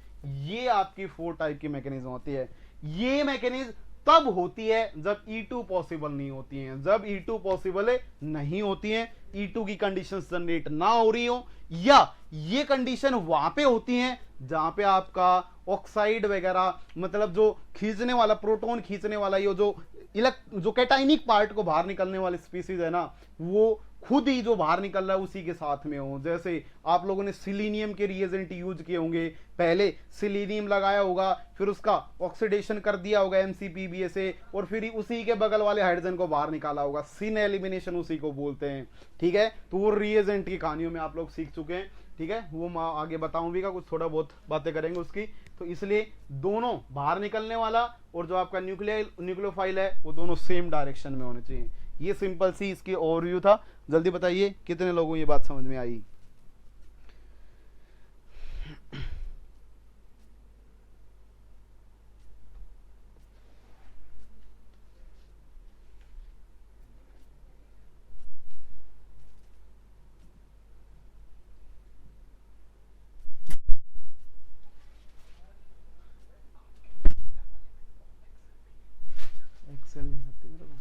ये आपकी 4 टाइप की मैकेनिज्म होती है। ये मैकेनिज्म तब होती है जब E2 पॉसिबल नहीं होती है। जब E2 पॉसिबल नहीं होती है, E2 की कंडीशंस जनरेट ना हो रही हो, या ये कंडीशन वहां पे होती है जहां पे आपका ऑक्साइड वगैरह, मतलब जो खींचने वाला, प्रोटॉन खींचने वाला, ये जो कैटाइनिक पार्ट को बाहर निकलने वाली स्पीसीज है ना, वो खुद ही जो बाहर निकल रहा है उसी के साथ में हो। जैसे आप लोगों ने सिलीनियम के रिएजेंट यूज किए होंगे, पहले सिलीनियम लगाया होगा, फिर उसका ऑक्सीडेशन कर दिया होगा MCPBA से, और फिर उसी के बगल वाले हाइड्रोजन को बाहर निकाला होगा। सिन एलिमिनेशन उसी को बोलते हैं। ठीक है, तो वो रिएजेंट की कहानियों में आप लोग सीख चुके हैं। ठीक है, वो मैं आगे बताऊं भी का, कुछ थोड़ा बहुत बातें करेंगे उसकी। तो इसलिए दोनों बाहर निकलने वाला और जो आपका न्यूक्लियोफाइल है, वो दोनों सेम डायरेक्शन में होने चाहिए। ये सिंपल सी इसकी ओवरव्यू था। जल्दी बताइए कितने लोगों को ये बात समझ में आई? एक्सेल नहीं आती मेरे को।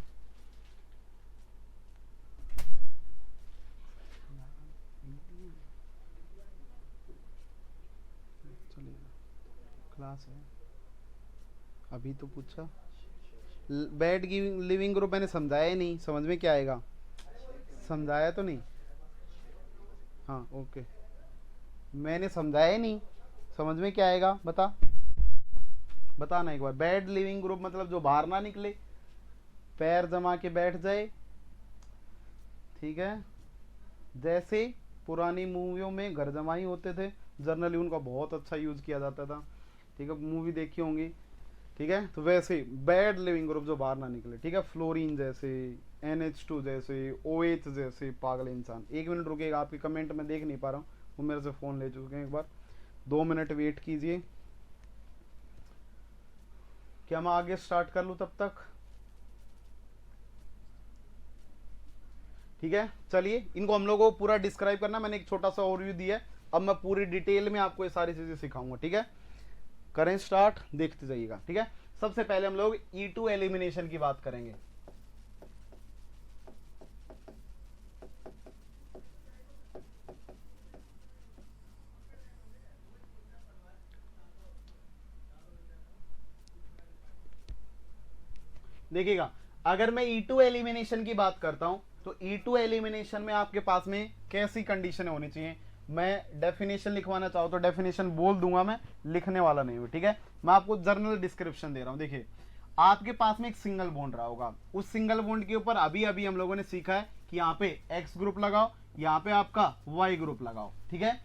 चलिए, क्लास है अभी तो पूछा। बैड लिविंग ग्रुप मैंने समझाया ही नहीं, समझ में क्या आएगा? समझाया तो नहीं? हाँ ओके, मैंने समझाया ही नहीं, समझ में क्या आएगा? बताना एक बार। बैड लिविंग ग्रुप मतलब जो बाहर ना निकले, पैर जमा के बैठ जाए। ठीक है, जैसे पुरानी मूवियों में घर जमाई होते थे, जनरली उनका बहुत अच्छा यूज किया जाता था। ठीक है, मूवी देखी होंगी। ठीक है। तो वैसे बैड लिविंग ग्रुप जो बाहर ना निकले, ठीक है, फ्लोरीन जैसे, NH2 जैसे, OH जैसे। पागल इंसान, 1 मिनट रुकेगा, आपके कमेंट में देख नहीं पा रहा हूँ, वो मेरे से फोन ले चुके हैं। एक बार 2 मिनट वेट कीजिए। क्या मैं आगे स्टार्ट कर लूँ तब तक? ठीक है, चलिए इनको हम लोगों को पूरा डिस्क्राइब करना, मैंने एक छोटा सा ओवरव्यू दिया है, अब मैं पूरी डिटेल में आपको ये सारी चीजें सिखाऊंगा। ठीक है, करें स्टार्ट, देखते जाइएगा। ठीक है, सबसे पहले हम लोग E2 एलिमिनेशन की बात करेंगे। देखिएगा, अगर मैं E2 एलिमिनेशन की बात करता हूं तो E2 एलिमिनेशन में आपके पास में कैसी कंडीशन होनी चाहिए। मैं डेफिनेशन लिखवाना चाहूँ तो डेफिनेशन बोल दूंगा, मैं लिखने वाला नहीं हूँ। ठीक है, मैं आपको जर्नल डिस्क्रिप्शन दे रहा हूँ। देखिए, आपके पास में एक सिंगल बॉन्ड रहा होगा, उस सिंगल बॉन्ड के ऊपर अभी अभी हम लोगों ने सीखा है कि यहाँ पे X ग्रुप लगाओ, यहाँ पे आपका Y ग्रुप लगाओ। ठीक है,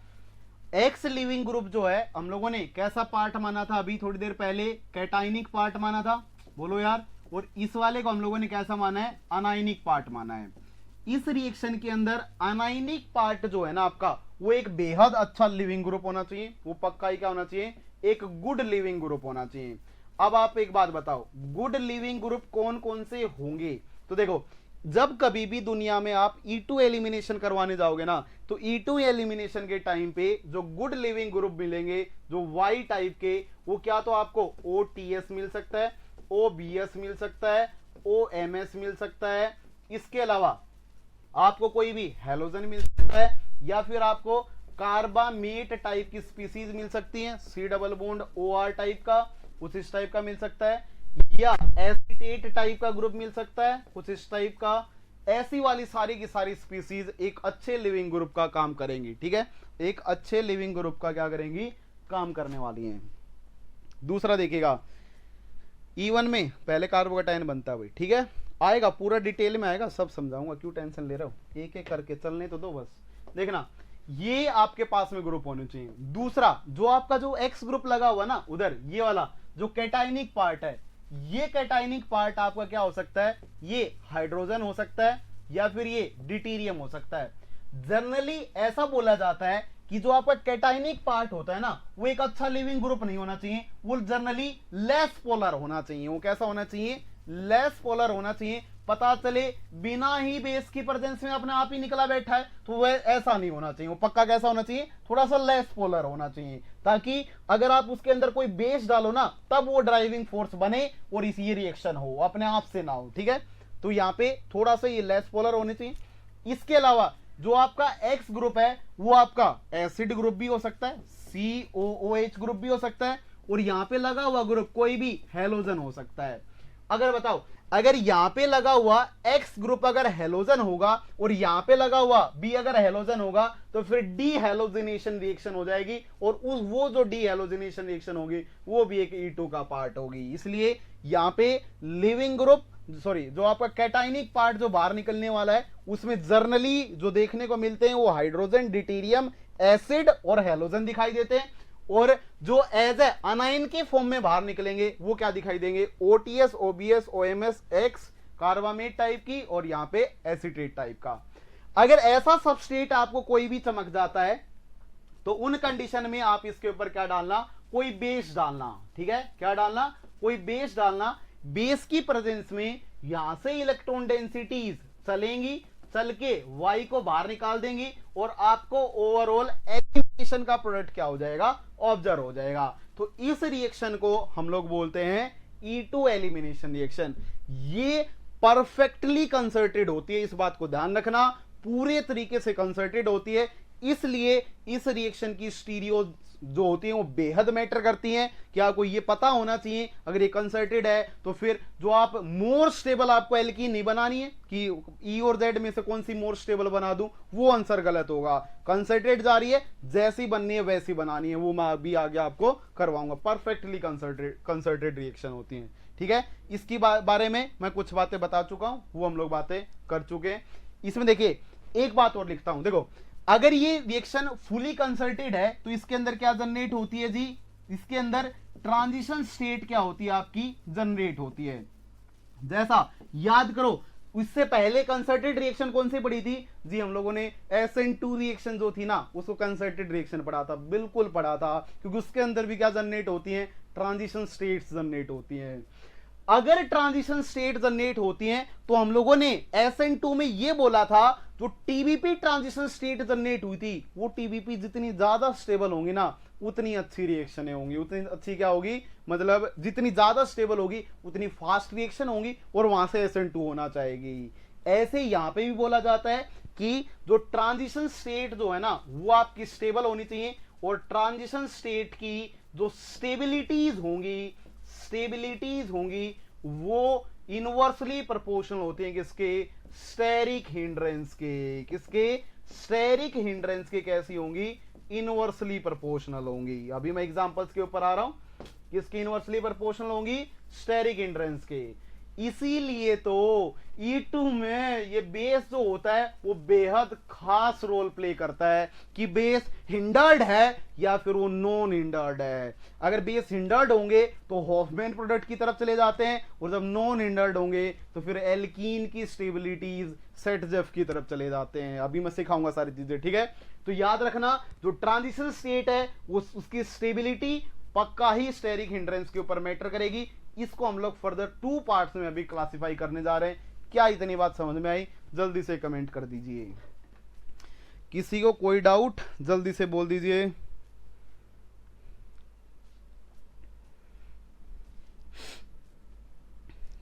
एक्स लिविंग ग्रुप जो है हम लोगों ने कैसा पार्ट माना था अभी थोड़ी देर पहले? कैटाइनिक पार्ट माना था, बोलो यार। और इस वाले को हम लोगों ने कैसा माना है? अनाइनिक पार्ट माना है। इस रिएक्शन के अंदर अनाइनिक पार्ट जो है ना आपका, वो एक बेहद अच्छा लिविंग ग्रुप होना चाहिए, वो पक्का ही क्या होना चाहिए? एक गुड लिविंग ग्रुप होना चाहिए। अब आप एक बात बताओ, गुड लिविंग ग्रुप कौन कौन से होंगे? तो देखो, जब कभी भी दुनिया में आप E2 एलिमिनेशन करवाने जाओगे ना, तो E2 एलिमिनेशन के टाइम पे जो गुड लिविंग ग्रुप मिलेंगे, जो Y टाइप के, वो क्या तो आपको OTS मिल सकता है, OBS मिल सकता है, OMS मिल सकता है, इसके अलावा आपको कोई भी हैलोजन मिल सकता है, या फिर आपको कार्बामेट टाइप की स्पीसीज मिल सकती हैं, C double bond OR type का, कुछ इस टाइप का मिल सकता है, या एसिटेट टाइप का ग्रुप मिल सकता है, कुछ इस टाइप का। ऐसी वाली सारी की सारी स्पीसीज एक अच्छे लिविंग ग्रुप का काम करेंगी। ठीक है, एक अच्छे लिविंग ग्रुप का क्या करेंगी? काम करने वाली हैं। दूसरा देखिएगा, E1 में पहले कार्बोकेटायन बनता है भाई। ठीक है, आएगा पूरा डिटेल में आएगा, सब समझाऊंगा, क्यों टेंशन ले रहे हो, एक एक करके चलने तो दो बस। देखना, ये आपके पास में ग्रुप होने चाहिए। दूसरा, जो आपका जो X ग्रुप लगा हुआ ना उधर, ये वाला जो कैटाइनिक पार्ट है, ये कैटाइनिक पार्ट आपका क्या हो सकता है? ये हाइड्रोजन हो सकता है, या फिर ये ड्यूटेरियम हो सकता है। जनरली ऐसा बोला जाता है कि जो आपका कैटाइनिक पार्ट होता है ना, वो एक अच्छा लिविंग ग्रुप नहीं होना चाहिए, वो जनरली लेस पोलर होना चाहिए। वो कैसा होना चाहिए? लेस पोलर होना चाहिए। पता चले बिना ही बेस की प्रेजेंस में अपने आप ही निकला बैठा है, तो वह ऐसा नहीं होना चाहिए। वो पक्का कैसा होना चाहिए? थोड़ा सा लेस पोलर होना चाहिए, ताकि अगर आप उसके अंदर कोई बेस डालो ना, तब वो ड्राइविंग फोर्स बने और इस ये रिएक्शन हो, अपने आप से ना हो। ठीक है, तो यहाँ पे थोड़ा सा ये लेस पोलर होने चाहिए। इसके अलावा जो आपका X ग्रुप है, वो आपका एसिड ग्रुप भी हो सकता है, COOH ग्रुप भी हो सकता है, और यहां पे लगा हुआ ग्रुप कोई भी हैलोजन हो सकता है। अगर बताओ, अगर यहां पे लगा हुआ X ग्रुप अगर हैलोजन होगा और यहां पे लगा हुआ B अगर हैलोजन होगा, तो फिर डी हैलोजिनेशन रिएक्शन हो जाएगी, और वो जो डी हैलोजिनेशन रिएक्शन होगी वो भी एक E2 का पार्ट होगी। इसलिए यहां पे लिविंग ग्रुप, सॉरी, जो आपका कैटाइनिक पार्ट जो बाहर निकलने वाला है, उसमें जर्नली जो देखने को मिलते हैं वो हाइड्रोजन, ड्यूटेरियम, एसिड और हैलोजन दिखाई देते हैं। और जो एज ए अनाइन के फॉर्म में बाहर निकलेंगे वो क्या दिखाई देंगे? OTS, OBS, OMS, X carbamate type की, और यहां पे एसिटेट टाइप का। अगर ऐसा सबस्ट्रेट आपको कोई भी चमक जाता है, तो उन कंडीशन में आप इसके ऊपर क्या डालना? कोई बेस डालना। ठीक है, क्या डालना? कोई बेस डालना। बेस की प्रेजेंस में यहां से इलेक्ट्रॉन डेंसिटीज चलेंगी, चल के Y को बाहर निकाल देंगी, और आपको ओवरऑल एलिमिनेशन का प्रोडक्ट क्या हो जाएगा? ऑब्जर्व हो जाएगा। तो इस रिएक्शन को हम लोग बोलते हैं E2 एलिमिनेशन रिएक्शन। ये परफेक्टली कंसर्टेड होती है, इस बात को ध्यान रखना, पूरे तरीके से कंसर्टेड होती है। इसलिए इस रिएक्शन की स्टीरियो जो होती है वो बेहद मैटर करती हैं। कि आपको ये पता होना चाहिए, अगर ये कंसर्टेड है तो फिर जो आप मोर स्टेबल आपको एल्कीन नहीं बनानी है कि E और Z में से कौन सी मोर स्टेबल बना दूं, वो आंसर गलत होगा। कंसर्टेड जा रही है, जैसी बननी है वैसी बनानी है, वो मैं अभी आगे आपको करवाऊंगा। परफेक्टली कंसर्टेड रिएक्शन होती है। ठीक है, इसकी बारे में मैं कुछ बातें बता चुका हूं, वो हम लोग बातें कर चुके हैं। इसमें देखिए, एक बात और लिखता हूं, देखो, अगर ये रिएक्शन फुली कंसर्टेड है तो इसके अंदर क्या जनरेट होती है जी? इसके अंदर ट्रांजिशन स्टेट क्या होती है आपकी, जनरेट होती है। जैसा याद करो, इससे पहले कंसर्टेड रिएक्शन कौन सी पढ़ी थी जी, हम लोगों ने SN2 रिएक्शन जो थी ना, उसको कंसर्टेड रिएक्शन पढ़ा था, बिल्कुल पढ़ा था, क्योंकि उसके अंदर भी क्या जनरेट होती हैं, ट्रांजिशन स्टेट्स जनरेट होती हैं। अगर ट्रांजिशन स्टेट जनरेट होती हैं तो हम लोगों ने SN2 में ये बोला था, जो TBP ट्रांजिशन स्टेट जनरेट हुई थी, वो TBP जितनी ज्यादा स्टेबल होंगी ना, उतनी अच्छी रिएक्शन होंगी, उतनी अच्छी क्या होगी, मतलब जितनी ज्यादा स्टेबल होगी उतनी फास्ट रिएक्शन होंगी, और वहां से SN2 होना चाहेगी। ऐसे यहां पे भी बोला जाता है कि जो ट्रांजिशन स्टेट जो है ना, वो आपकी स्टेबल होनी चाहिए, और ट्रांजिशन स्टेट की जो स्टेबिलिटीज होंगी वो इनवर्सली प्रोपोर्शनल होती हैं किसके, स्टेरिक हिंड्रेंस के। किसके, स्टेरिक हिंड्रेंस के। कैसी होंगी, इनवर्सली प्रोपोर्शनल होंगी। अभी मैं एग्जांपल्स के ऊपर आ रहा हूं, किसकी इनवर्सली प्रोपोर्शनल होंगी, स्टेरिक हिंड्रेंस के। इसीलिए तो E2 में ये बेस जो होता है वो बेहद खास रोल प्ले करता है कि बेस हिंडर्ड है या फिर वो नॉन हिंडर्ड है। अगर बेस हिंडर्ड होंगे तो हॉफमैन प्रोडक्ट की तरफ चले जाते हैं, और जब नॉन हिंडर्ड होंगे तो फिर एल्कीन की स्टेबिलिटीज सेटजेफ की तरफ चले जाते हैं। अभी मैं सिखाऊंगा सारी चीजें, ठीक है। तो याद रखना, जो ट्रांजिशन स्टेट है उसकी स्टेबिलिटी पक्का ही स्टेरिक हिंड्रेंस के ऊपर मैटर करेगी। इसको हम लोग फर्दर 2 पार्ट्स में अभी क्लासिफाई करने जा रहे हैं। क्या इतनी बात समझ में आई, जल्दी से कमेंट कर दीजिए। किसी को कोई डाउट जल्दी से बोल दीजिए।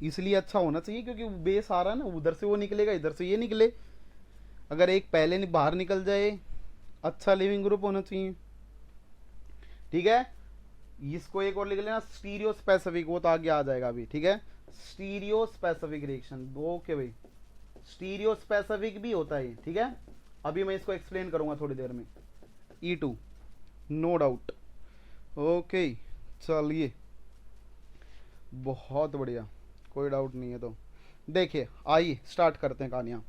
इसलिए अच्छा होना चाहिए क्योंकि बेस आ रहा है ना, उधर से वो निकलेगा, इधर से ये निकले। अगर एक पहले बाहर निकल जाए, अच्छा लिविंग ग्रुप होना चाहिए, ठीक है। इसको एक और लिख लेना, स्टीरियो स्पेसिफिक, वो तो आगे आ जाएगा अभी, ठीक है। स्टीरियो स्पेसिफिक रिएक्शन, ओके भाई, स्टीरियो स्पेसिफिक भी होता है, ठीक है। अभी मैं इसको एक्सप्लेन करूंगा थोड़ी देर में। E2 no doubt, okay. चलिए, बहुत बढ़िया, कोई डाउट नहीं है। तो देखिए, आइए स्टार्ट करते हैं कहानियां।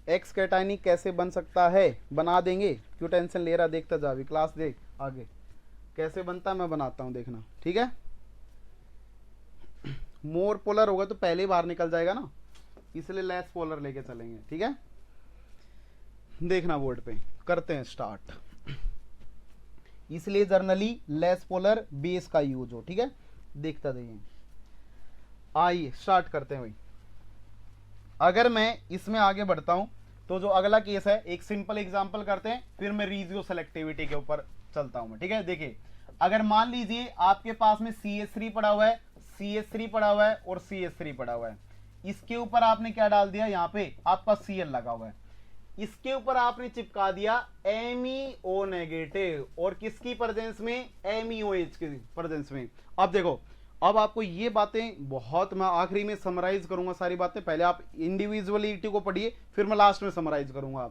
एक्स कैटायनिक कैसे बन सकता है, बना देंगे, क्यों टेंशन ले रहा, देखता जा, अभी क्लास देख आगे कैसे बनता है, मैं बनाता हूं, देखना, ठीक है। मोर पोलर होगा तो पहले ही बाहर निकल जाएगा ना, इसलिए लेस पोलर लेके चलेंगे, ठीक है। देखना बोर्ड पे, करते हैं स्टार्ट। इसलिए जर्नली लेस पोलर बेस का यूज हो, ठीक है। देखता जाइए, आइए स्टार्ट करते हैं भाई। अगर मैं इसमें आगे बढ़ता हूं तो जो अगला केस है, एक सिंपल एग्जांपल करते हैं, फिर मैं रीजियो सेलेक्टिविटी के ऊपर चलता हूं, ठीक है। देखिए, अगर मान लीजिए आपके पास में CH3 पड़ा हुआ है, CH3 पड़ा हुआ है और CH3 पड़ा हुआ है, इसके ऊपर आपने क्या डाल दिया, यहां पे आपका Cl लगा हुआ है, इसके ऊपर आपने चिपका दिया MEO नेगेटिव, और किसकी प्रेजेंस में, MEOH की प्रेजेंस में। अब देखो, अब आपको ये बातें बहुत, मैं आखिरी में समराइज करूंगा सारी बातें, पहले आप इंडिविजुअली E2 को पढ़िए, फिर मैं लास्ट में समराइज करूंगा।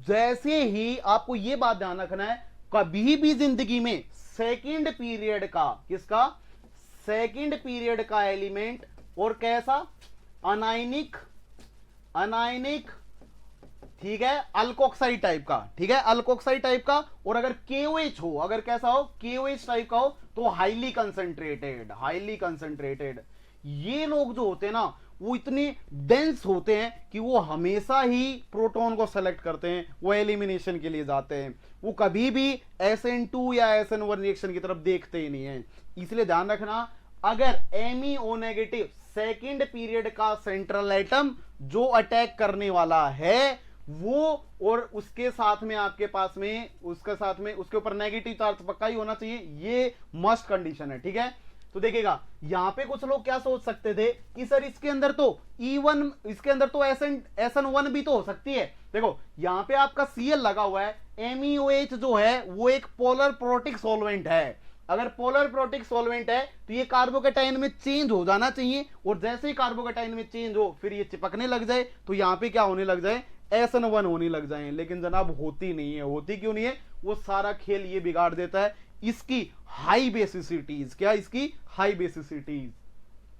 जैसे ही आपको ये बात ध्यान रखना है, कभी भी जिंदगी में सेकंड पीरियड का, किसका, सेकंड पीरियड का एलिमेंट, और कैसा, अनायनिक, ठीक है, अल्कोक्साइड टाइप का, ठीक है, अल्कोक्साइड टाइप का। और अगर KOH हो, अगर कैसा हो, KOH टाइप का हो, तो हाईली कंसंट्रेटेड। ये लोग जो होते हैं ना, वो इतने डेंस होते हैं कि वो हमेशा ही प्रोटॉन को सेलेक्ट करते हैं, वो एलिमिनेशन के लिए जाते हैं, वो कभी भी SN2 या SN1 रिएक्शन की तरफ देखते ही नहीं है। इसलिए ध्यान रखना, अगर MEO नेगेटिव सेकेंड पीरियड का सेंट्रल एटम जो अटैक करने वाला है वो, और उसके साथ में आपके पास में, उसके साथ में उसके ऊपर नेगेटिव चार्ज पक्का ही होना चाहिए, ये मस्ट कंडीशन है, ठीक है। तो देखिएगा, यहां पे कुछ लोग क्या सोच सकते थे कि सर इसके अंदर तो E1, इसके अंदर तो SN1 भी तो हो सकती है। देखो, यहां पे आपका Cl लगा हुआ है, MEOH जो है वो एक पोलर प्रोटिक सॉल्वेंट है। अगर पोलर प्रोटिक सॉल्वेंट है तो ये कार्बोकेटाइन में चेंज हो जाना चाहिए, और जैसे ही कार्बोकेटाइन में चेंज हो फिर ये चिपकने लग जाए, तो यहां पे क्या होने लग जाए, SN1 होने लग जाए। लेकिन जनाब होती नहीं है। होती क्यों नहीं है, वो सारा खेल ये बिगाड़ देता है, इसकी हाई बेसिसिटीज, क्या, इसकी हाई बेसिसिटीज,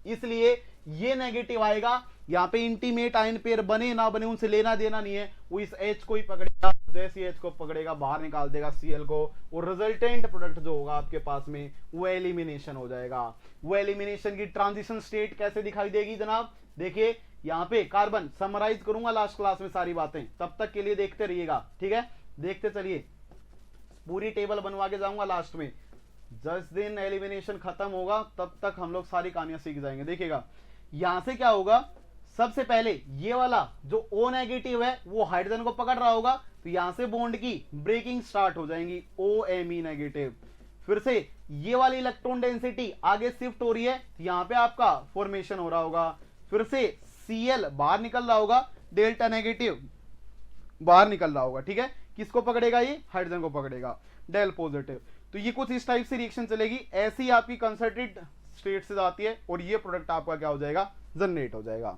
इसलिए ये नेगेटिव आएगा। यहाँ पे इंटीमेट आयन पेयर बने ना बने उनसे लेना देना नहीं है, वो इस H को ही पकड़ेगा, जैसे H को पकड़ेगा बाहर निकाल देगा Cl को, और रिजल्टेंट प्रोडक्ट जो होगा आपके पास में वो एलिमिनेशन हो जाएगा। वो एलिमिनेशन की ट्रांजिशन स्टेट कैसे दिखाई देगी जनाब, देखिए यहाँ पे कार्बन, समराइज करूंगा लास्ट क्लास में सारी बातें, तब तक के लिए देखते रहिएगा, ठीक है, देखते चलिए, पूरी टेबल बनवा के जाऊंगा लास्ट में, जिस दिन एलिमिनेशन खत्म होगा तब तक हम लोग सारी कहानियां सीख जाएंगे। देखिएगा यहां से क्या होगा, सबसे पहले ये वाला जो O नेगेटिव है वो हाइड्रोजन को पकड़ रहा होगा, तो यहां से बॉन्ड की ब्रेकिंग स्टार्ट हो जाएंगी, OMe नेगेटिव। फिर से ये वाली इलेक्ट्रॉन डेंसिटी आगे शिफ्ट हो रही है, तो यहां पे आपका फॉर्मेशन हो रहा होगा। फिर से Cl बाहर निकल रहा होगा, डेल्टा नेगेटिव बाहर निकल रहा होगा, ठीक है, किसको पकड़ेगा, ये हाइड्रोजन को पकड़ेगा, डेल पॉजिटिव। तो ये कुछ इस टाइप से रिएक्शन चलेगी, ऐसी आपकी कंसंट्रेटेड स्टेट से जाती है और ये प्रोडक्ट आपका क्या हो जाएगा, जनरेट हो जाएगा।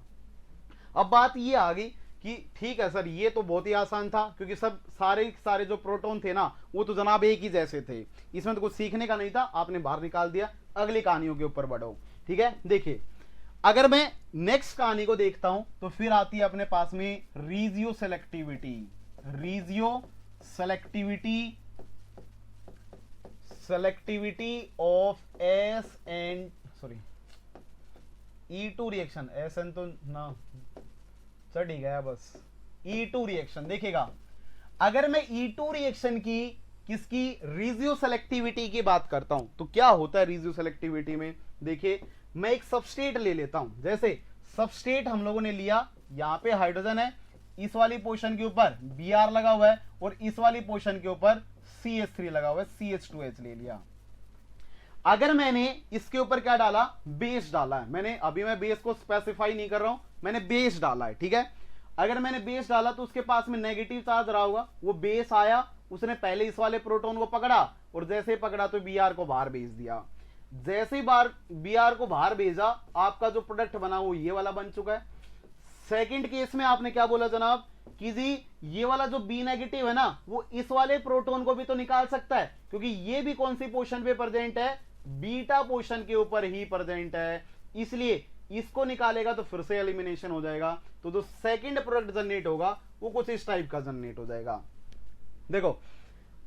अब बात ये आ गई कि ठीक है सर ये तो बहुत ही आसान था, क्योंकि सब सारे जो प्रोटॉन थे ना वो तो जनाब एक ही जैसे थे, इसमें तो कुछ सीखने का नहीं था, आपने बाहर निकाल दिया, अगली कहानियों के ऊपर बढ़ो, ठीक है। देखिए अगर मैं नेक्स्ट कहानी को देखता हूं तो फिर आती है अपने पास में regioselectivity of S and sorry E2 reaction, SN तो ना चढ़ ही गया बस, E2 रिएक्शन। देखिएगा अगर मैं E2 रिएक्शन की किसकी रीजियो सेलेक्टिविटी की बात करता हूं तो क्या होता है रीजियो सेलेक्टिविटी में, देखिए मैं एक सबस्ट्रेट ले लेता हूं, जैसे सबस्ट्रेट हम लोगों ने लिया, यहां पे हाइड्रोजन है, इस वाली पोजीशन के ऊपर Br लगा हुआ है और इस वाली पोजीशन के ऊपर CH3 लगा हुआ है, CH2H ले लिया। अगर मैंने इसके ऊपर क्या डाला, बेस डाला है, मैंने अभी मैं बेस को स्पेसिफाई नहीं कर रहा हूं, मैंने बेस डाला है, ठीक है। अगर मैंने बेस डाला तो उसके पास में नेगेटिव चार्ज रहा होगा, वो बेस आया, उसने पहले इस वाले प्रोटॉन को पकड़ा और जैसे पकड़ा तो Br को बाहर भेज दिया, जैसे ही Br को बाहर भेजा आपका जो प्रोडक्ट बना वो ये वाला बन चुका है। सेकंड केस में आपने क्या बोला जनाब कि जी ये वाला जो B नेगेटिव है ना वो इस वाले प्रोटॉन को भी तो निकाल सकता है, क्योंकि ये भी कौन सी पोजीशन पे प्रेजेंट है, बीटा पोजीशन के ऊपर ही प्रेजेंट है, इसलिए इसको निकालेगा तो फिर से एलिमिनेशन हो जाएगा, तो जो सेकंड प्रोडक्ट जनरेट होगा वो कुछ इस टाइप का जनरेट हो जाएगा। देखो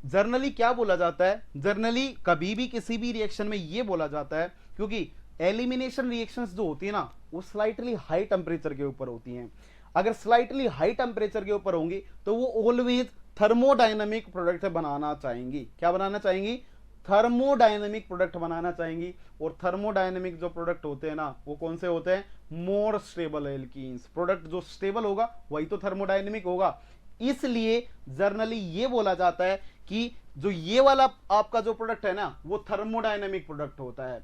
जर्नली क्या बोला जाता है, जर्नली कभी भी किसी भी रिएक्शन में ये बोला जाता है, क्योंकि एलिमिनेशन रिएक्शंस जो होती है ना वो स्लाइटली हाई टेम्परेचर के ऊपर होती हैं, अगर स्लाइटली हाई टेम्परेचर के ऊपर होंगी तो वो ऑलवेज थर्मोडायनेमिक प्रोडक्ट बनाना चाहेंगी, क्या बनाना चाहेंगी, थर्मोडायनेमिक प्रोडक्ट बनाना चाहेंगी। और थर्मोडायनेमिक जो प्रोडक्ट होते हैं ना वो कौन से होते हैं, मोर स्टेबल एल्कीन्स, प्रोडक्ट जो स्टेबल होगा वही तो थर्मोडायनेमिक होगा, इसलिए जर्नली ये बोला जाता है कि जो ये वाला आपका जो प्रोडक्ट है ना वो थर्मोडायनेमिक प्रोडक्ट होता है।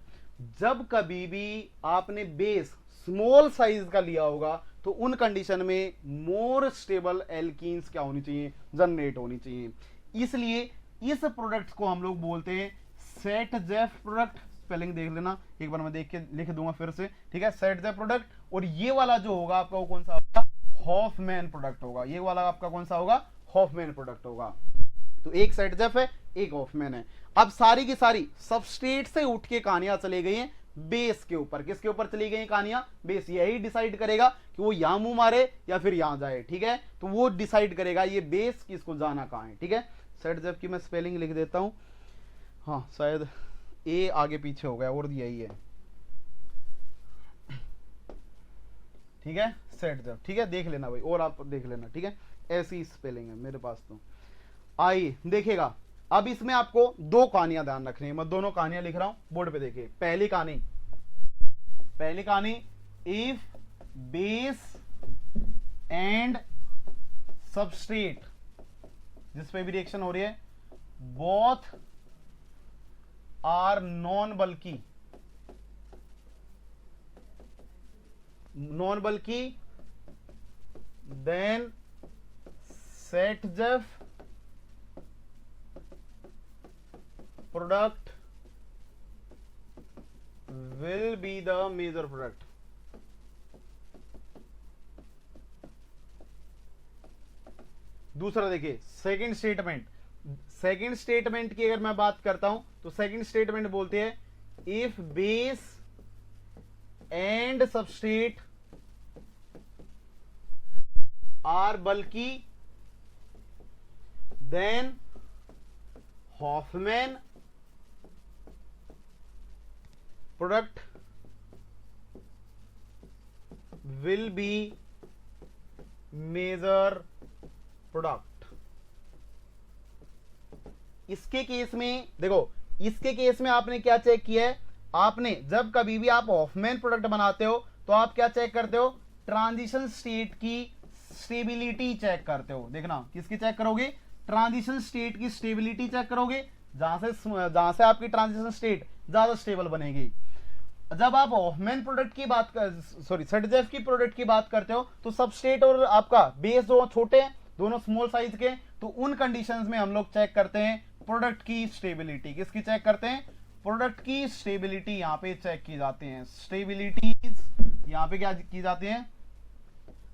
जब कभी भी आपने बेस स्मॉल साइज का लिया होगा तो उन कंडीशन में मोर स्टेबल एल्कीन्स क्या होनी चाहिए, जनरेट होनी चाहिए, इसलिए इस प्रोडक्ट को हम लोग बोलते हैं सेट-जेफ प्रोडक्ट। स्पेलिंग देख लेना एक बार, मैं देख के लिख दूंगा फिर से, ठीक है, सेट-जेफ प्रोडक्ट। और ये वाला जो होगा आपका वो कौन सा होगा, हॉफमैन प्रोडक्ट होगा, ये वाला आपका कौन सा होगा, हॉफमैन प्रोडक्ट होगा। तो एक सेट-जेफ है एक हॉफमैन है। अब सारी की सारी सबस्ट्रेट से उठ के कहानियां चली गई हैं बेस के ऊपर, किसके ऊपर चली गई कहानियां, बेस। यही डिसाइड करेगा कि वो यहां मुंह मारे या फिर यहां जाए, ठीक है, तो वो डिसाइड करेगा ये बेस किसको जाना कहां है, ठीक है। सेट-जेफ की मैं स्पेलिंग लिख देता हूं, हाँ शायद ए आगे पीछे हो गया और यही है, ठीक है, सेट-जेफ, ठीक है, देख लेना भाई और आप देख लेना, ठीक है, ऐसी स्पेलिंग है मेरे पास। तो आइए देखिएगा, अब इसमें आपको दो कहानियां ध्यान रखनी है, मैं दोनों कहानियां लिख रहा हूं बोर्ड पे, देखिए पहली कहानी इफ बेस एंड सबस्ट्रेट जिस पे भी रिएक्शन हो रही है both are non bulky then Saytzeff product will be the major product। दूसरा देखिए सेकंड स्टेटमेंट की अगर मैं बात करता हूं तो सेकंड स्टेटमेंट बोलते हैं if base and substrate are bulky then Hofmann product will be major product. इसके केस में देखो, इसके केस में आपने क्या चेक किया है, आपने जब कभी भी आप हॉफमैन प्रोडक्ट बनाते हो तो आप क्या चेक करते हो, ट्रांजिशन स्टेट की स्टेबिलिटी चेक करते हो। देखना किसकी चेक करोगे, ट्रांजिशन स्टेट की स्टेबिलिटी चेक करोगे, जहां से आपकी ट्रांजिशन स्टेट ज्यादा स्टेबल बनेगी। जब आप हॉफमैन प्रोडक्ट की बात सटजेफ की प्रोडक्ट की बात करते हो तो सबस्ट्रेट और आपका बेस जो छोटे हैं, दोनों स्मॉल साइज के, तो उन कंडीशंस में हम लोग चेक करते हैं प्रोडक्ट की स्टेबिलिटी। किसकी चेक करते हैं, प्रोडक्ट की स्टेबिलिटी यहां पे चेक की जाती है। स्टेबिलिटीज यहां पे क्या की जाती है,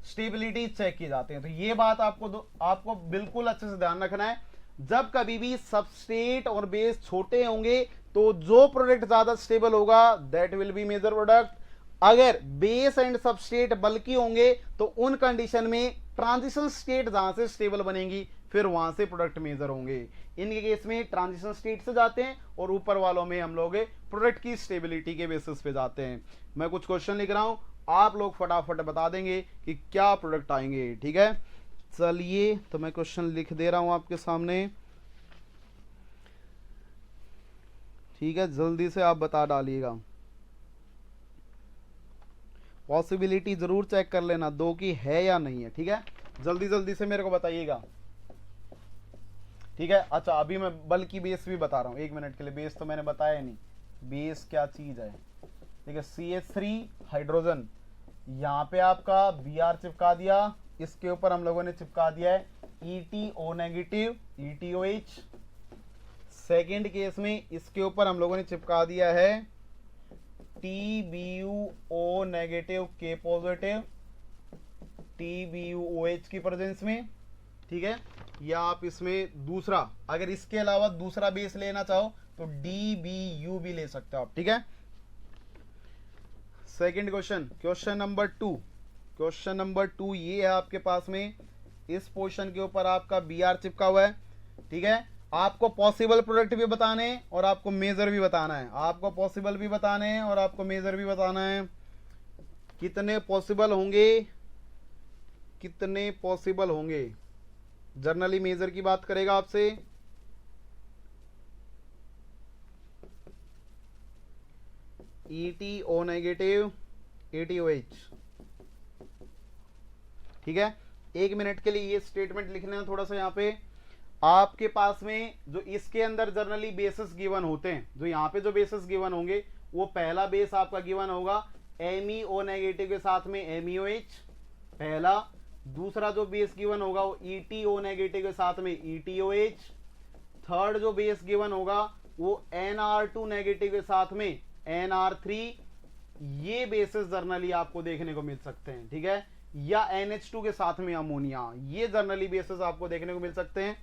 स्टेबिलिटी चेक की जाती है। तो ये बात आपको बिल्कुल अच्छे से ध्यान रखना है। जब कभी भी सबस्ट्रेट और बेस छोटे होंगे तो जो प्रोडक्ट ज्यादा स्टेबल होगा that will be major product. अगर बेस एंड सबस्ट्रेट बल्कि होंगे तो उन कंडीशन में ट्रांजिशन स्टेट जहां से स्टेबल बनेगी फिर वहां से प्रोडक्ट मेजर होंगे। इनके केस में ट्रांजिशन स्टेट से जाते हैं और ऊपर वालों में हम लोग प्रोडक्ट की स्टेबिलिटी के बेसिस पे जाते हैं। मैं कुछ क्वेश्चन लिख रहा हूं, आप लोग फटाफट बता देंगे कि क्या प्रोडक्ट आएंगे। ठीक है, चलिए तो मैं क्वेश्चन लिख दे रहा हूं आपके सामने। ठीक है, जल्दी से आप बता डालिएगा। पॉसिबिलिटी जरूर चेक कर लेना दो की है या नहीं है। ठीक है, जल्दी जल्दी से मेरे को बताइएगा। ठीक है, अच्छा अभी मैं बल्कि बेस भी बता रहा हूं, 1 मिनट के लिए। बेस तो मैंने बताया नहीं, बेस क्या चीज है। ठीक है, CH3 हाइड्रोजन, यहां पे आपका Br चिपका दिया, इसके ऊपर हम लोगों ने चिपका दिया है ETO negative ETOH। Second case में इसके ऊपर हम लोगों ने चिपका दिया है TBuO negative K positive TBuOH की प्रेजेंस में। ठीक है, या आप इसमें दूसरा, अगर इसके अलावा दूसरा बेस लेना चाहो तो DBU भी ले सकते हो आप। ठीक है, सेकंड क्वेश्चन, क्वेश्चन नंबर 2 ये है आपके पास में। इस पोजीशन के ऊपर आपका Br चिपका हुआ है। ठीक है, आपको पॉसिबल प्रोडक्ट भी बताने हैं और आपको मेजर भी बताना है। आपको पॉसिबल भी बताने हैं और आपको मेजर भी बताना है। कितने पॉसिबल होंगे, कितने पॉसिबल होंगे, जर्नली मेजर की बात करेगा आपसे। ETO negative ATOH। ठीक है, 1 मिनट के लिए ये स्टेटमेंट लिखना है थोड़ा सा। यहां पे आपके पास में जो इसके अंदर जर्नली बेसिस गिवन होते हैं, जो यहाँ पे जो बेसिस गिवन होंगे, वो पहला बेस आपका गिवन होगा MEO नेगेटिव के साथ में MEOH पहला। दूसरा जो बेस गिवन होगा वो ETO नेगेटिव के साथ में ETOH। थर्ड जो बेस गिवन होगा वो NR2 नेगेटिव के साथ में NR3। ये बेसिस जर्नली आपको देखने को मिल सकते हैं। ठीक है, या NH2 के साथ में अमोनिया, ये जर्नली बेसिस आपको देखने को मिल सकते हैं।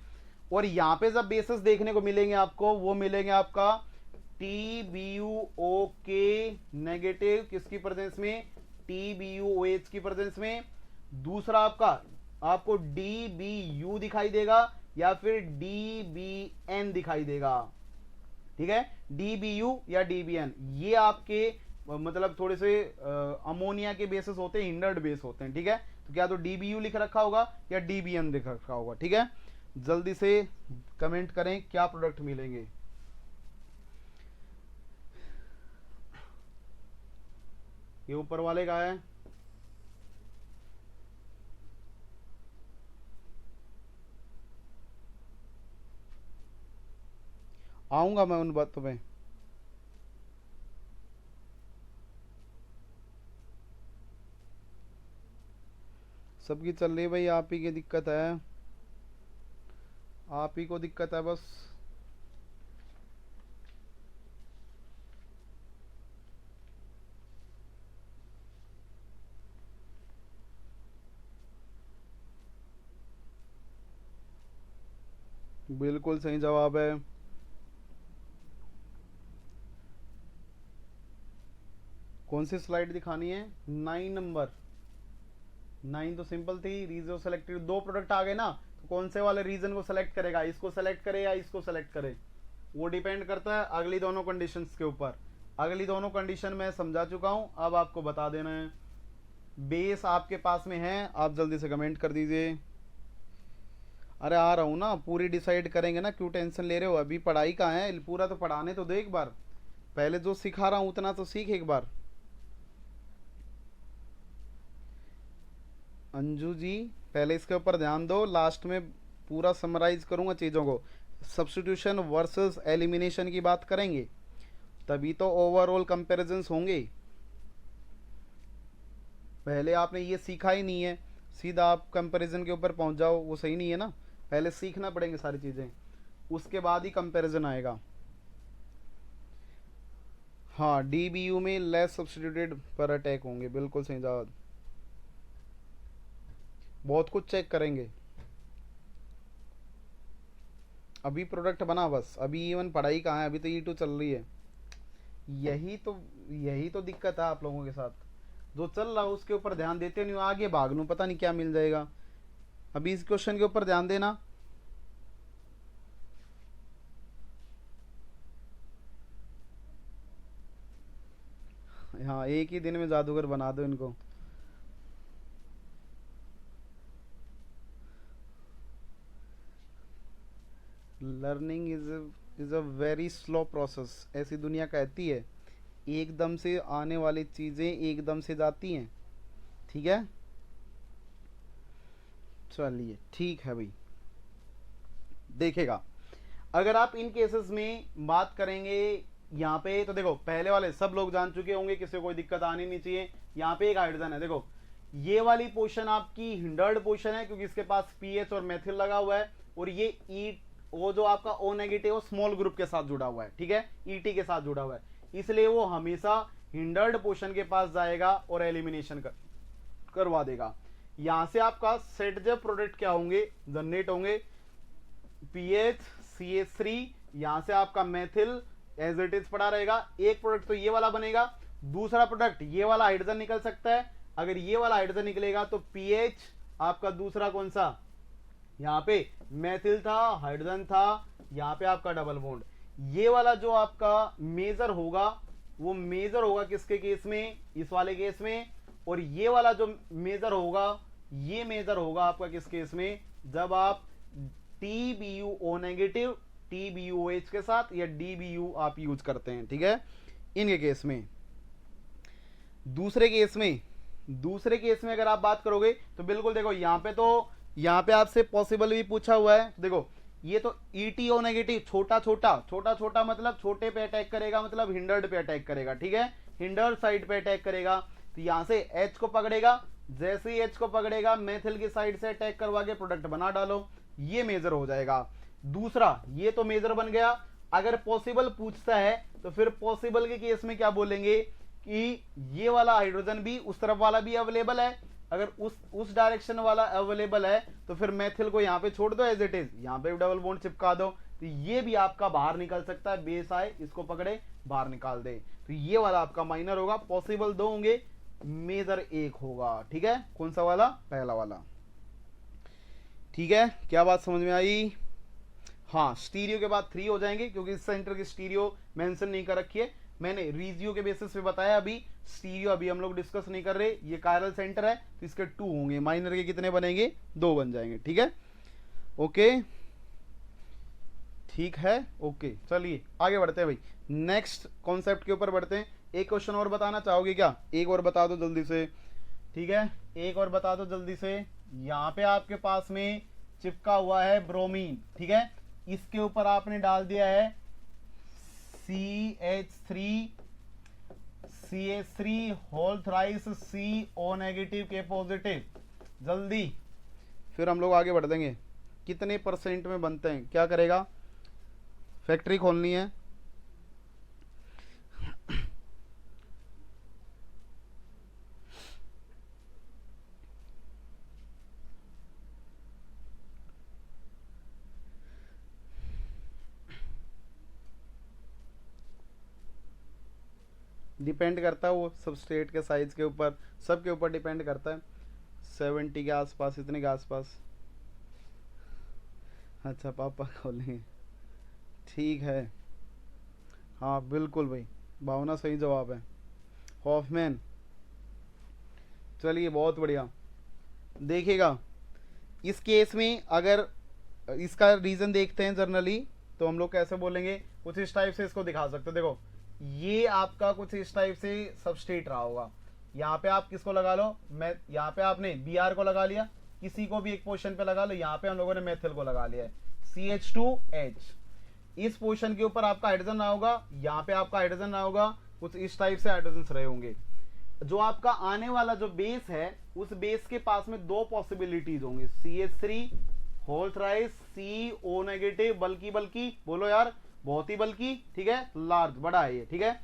और यहां पे जब बेसिस देखने को मिलेंगे आपको, वो मिलेंगे आपका TBuOK नेगेटिव किसकी प्रेजेंस में, TBuOH की प्रेजेंस में। दूसरा आपको DBU दिखाई देगा या फिर DBN दिखाई देगा। ठीक है, DBU या DBN ये आपके मतलब थोड़े से अमोनिया के बेसिस होते हैं, हिंडर्ड बेस होते हैं। ठीक है, तो क्या तो DBU लिख रखा होगा या DBN लिख रखा होगा। ठीक है, जल्दी से कमेंट करें क्या प्रोडक्ट मिलेंगे। ये ऊपर वाले का है, आऊंगा मैं उन बातों में। सबकी चल रही है भाई, आप ही की दिक्कत है, आप ही को दिक्कत है बस। बिल्कुल सही जवाब है। कौन सी स्लाइड दिखानी है, 9 नंबर। 9 तो सिंपल थी, रीजन सेलेक्टेड, दो प्रोडक्ट आ गए ना, तो कौन से वाले रीजन को सेलेक्ट करेगा, इसको सेलेक्ट करे या इसको सेलेक्ट करे, वो डिपेंड करता है अगली दोनों कंडीशंस के ऊपर। अगली दोनों कंडीशन मैं समझा चुका हूं, अब आपको बता देना है। बेस आपके पास में है, आप जल्दी से कमेंट कर दीजिए। अरे आ रहा हूँ ना, पूरी डिसाइड करेंगे ना, क्यों टेंशन ले रहे हो, अभी पढ़ाई कहाँ है, पूरा तो पढ़ाने तो दो एक बार, पहले जो सिखा रहा हूँ उतना तो सीख एक बार। अंजू जी पहले इसके ऊपर ध्यान दो, लास्ट में पूरा समराइज करूंगा चीज़ों को। सब्स्टिट्यूशन वर्सेस एलिमिनेशन की बात करेंगे, तभी तो ओवरऑल कंपैरिजंस होंगे। पहले आपने ये सीखा ही नहीं है, सीधा आप कंपैरिजन के ऊपर पहुंच जाओ, वो सही नहीं है ना। पहले सीखना पड़ेंगे सारी चीज़ें, उसके बाद ही कंपैरिजन आएगा। हाँ, डीबीयू में लेस सब्स्टिट्यूटेड पर अटैक होंगे, बिल्कुल सही जवाब। बहुत कुछ चेक करेंगे, अभी प्रोडक्ट बना बस, अभी इवन पढ़ाई कहाँ है, अभी तो E2 चल रही है। यही तो दिक्कत है आप लोगों के साथ, जो चल रहा है उसके ऊपर ध्यान देते नहीं हो, आगे भाग लूँ पता नहीं क्या मिल जाएगा। अभी इस क्वेश्चन के ऊपर ध्यान देना। हाँ, एक ही दिन में जादूगर बना दो इनको। Learning is a very slow process, ऐसी दुनिया कहती है, एकदम से आने वाली चीज़ें एकदम से जाती हैं, ठीक है। चलिए ठीक है भाई, देखेगा अगर आप इन केसेस में बात करेंगे यहाँ पे, तो देखो पहले वाले सब लोग जान चुके होंगे, किसी को कोई दिक्कत आनी नहीं चाहिए। यहाँ पे एक हाइड्रोजन है, देखो ये वाली पोजीशन आपकी हिंडर्ड पोजीशन है, क्योंकि इसके पास पीएच और मेथिल लगा हुआ है, और ये ई वो जो आपका ओ नेगेटिव वो स्मॉल ग्रुप के साथ जुड़ा हुआ है, ठीक है, ईटी के साथ जुड़ा हुआ है, इसलिए वो हमेशा हिंडर्ड पोजीशन के पास जाएगा और एलिमिनेशन करवा देगा। यहां से आपका सेट जब प्रोडक्ट क्या होंगे, जनरेट होंगे, पीएच CH3, यहां से आपका मेथिल एज इट इज पड़ा रहेगा, एक प्रोडक्ट तो ये वाला बनेगा, दूसरा प्रोडक्ट ये वाला हाइड्रोजन निकल सकता है। अगर ये वाला हाइड्रोजन निकलेगा तो पीएच आपका दूसरा कौन सा, यहाँ पे मेथिल था, हाइड्रोजन था, यहाँ पे आपका डबल बॉन्ड, ये वाला जो आपका मेजर होगा वो मेजर होगा किसके केस में, इस वाले केस में, और ये वाला जो मेजर होगा ये मेजर होगा आपका किस केस में, जब आप TBuO नेगेटिव TBuOH के साथ या DBu आप यूज करते हैं, ठीक है, इनके केस में। दूसरे केस में अगर आप बात करोगे तो बिल्कुल देखो यहाँ पे आपसे पॉसिबल भी पूछा हुआ है, देखो ये तो ETO नेगेटिव छोटा छोटा मतलब छोटे पे अटैक करेगा, मतलब हिंडर्ड पे अटैक करेगा, ठीक है, हिंडर्ड साइड पे अटैक करेगा, तो यहां से H को पकड़ेगा, जैसे ही H को पकड़ेगा मेथिल की साइड से अटैक करवा के प्रोडक्ट बना डालो, ये मेजर हो जाएगा। दूसरा ये तो मेजर बन गया, अगर पॉसिबल पूछता है तो फिर पॉसिबल के केस में क्या बोलेंगे कि ये वाला हाइड्रोजन भी उस तरफ वाला भी अवेलेबल है, अगर उस डायरेक्शन वाला अवेलेबल है तो फिर मेथिल को यहाँ पे छोड़ दो एज इट इज, यहाँ पे डबल बॉन्ड चिपका दो, तो ये भी आपका बाहर निकल सकता है, बेस आए इसको पकड़े बाहर निकाल दे, तो ये वाला आपका माइनर होगा। पॉसिबल दो होंगे, मेजर एक होगा, ठीक है, कौन सा वाला, पहला वाला, ठीक है, क्या बात समझ में आई। हाँ, स्टीरियो के बाद 3 हो जाएंगे, क्योंकि इस सेंटर की स्टीरियो मेंशन नहीं कर रखी है, मैंने रीजियो के बेसिस पे बताया, अभी स्टीरियो अभी हम लोग डिस्कस नहीं कर रहे, ये कायरल सेंटर है तो इसके 2 होंगे, माइनर के कितने बनेंगे, 2 बन जाएंगे, ठीक है, ओके, ठीक है, ओके, चलिए आगे बढ़ते हैं भाई, नेक्स्ट कॉन्सेप्ट के ऊपर बढ़ते हैं। एक क्वेश्चन और बताना चाहोगे क्या, एक और बता दो जल्दी से, ठीक है, एक और बता दो जल्दी से। यहाँ पे आपके पास में चिपका हुआ है ब्रोमीन, ठीक है, इसके ऊपर आपने डाल दिया है CH3 whole thrice CO negative के पॉजिटिव, जल्दी, फिर हम लोग आगे बढ़ देंगे। कितने परसेंट में बनते हैं, क्या करेगा, फैक्ट्री खोलनी है, डिपेंड करता है वो सबस्ट्रेट के साइज के ऊपर, सब के ऊपर डिपेंड करता है। 70 के आसपास, इतने के आसपास। अच्छा पापा खोलेंगे, ठीक है। हाँ बिल्कुल भाई, भावना सही जवाब है, हॉफमैन। चलिए बहुत बढ़िया। देखिएगा इस केस में अगर इसका रीजन देखते हैं जनरली, तो हम लोग कैसे बोलेंगे, कुछ इस टाइप से इसको दिखा सकते हो। देखो ये आपका कुछ इस टाइप से सबस्ट्रेट रहा होगा, यहाँ पे आप किसको लगा लो, मैं यहाँ पे आपने Br को लगा लिया, किसी को भी एक पोजीशन पे लगा लो, यहाँ पे हम लोगों ने मेथिल को लगा लिया है, CH2H। इस पोजीशन के ऊपर आपका हाइड्रोजन रहा होगा, यहाँ पे आपका हाइड्रोजन रहा होगा, कुछ इस टाइप से हाइड्रोजन रहे होंगे। जो आपका आने वाला जो बेस है, उस बेस के पास में दो पॉसिबिलिटीज होंगी, CH3 whole thrice CO negative, बल्कि बोलो यार, बहुत ही बल्कि, ठीक है, लार्ज, बड़ा है ये, ठीक है।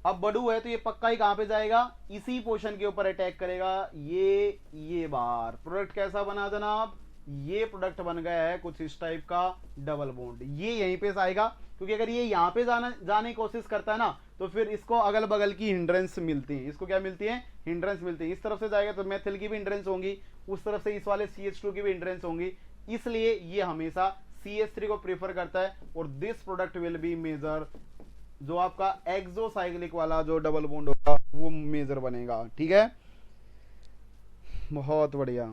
अब बड़ू है तो ये पक्का ही कहां पे जाएगा, इसी पोर्शन के ऊपर अटैक करेगा, ये बार प्रोडक्ट कैसा बना जनाब, ये प्रोडक्ट बन गया है कुछ इस टाइप का डबल बॉन्ड, ये यहीं पे आएगा, क्योंकि अगर ये यहाँ पे जाने की कोशिश करता है ना, तो फिर इसको अगल बगल की हिंड्रेंस मिलती है, इसको क्या मिलती है, हिंड्रेंस मिलती है। इस तरफ से जाएगा तो मेथिल की भी हिंड्रेंस होंगी, उस तरफ से इस वाले CH2 की भी हिंड्रेंस होंगी, इसलिए ये हमेशा CH3 को प्रीफर करता है, और this product will be major, जो आपका एक्सोसाइक्लिक वाला जो डबल बॉन्ड होगा वो मेजर बनेगा, ठीक है। बहुत बढ़िया।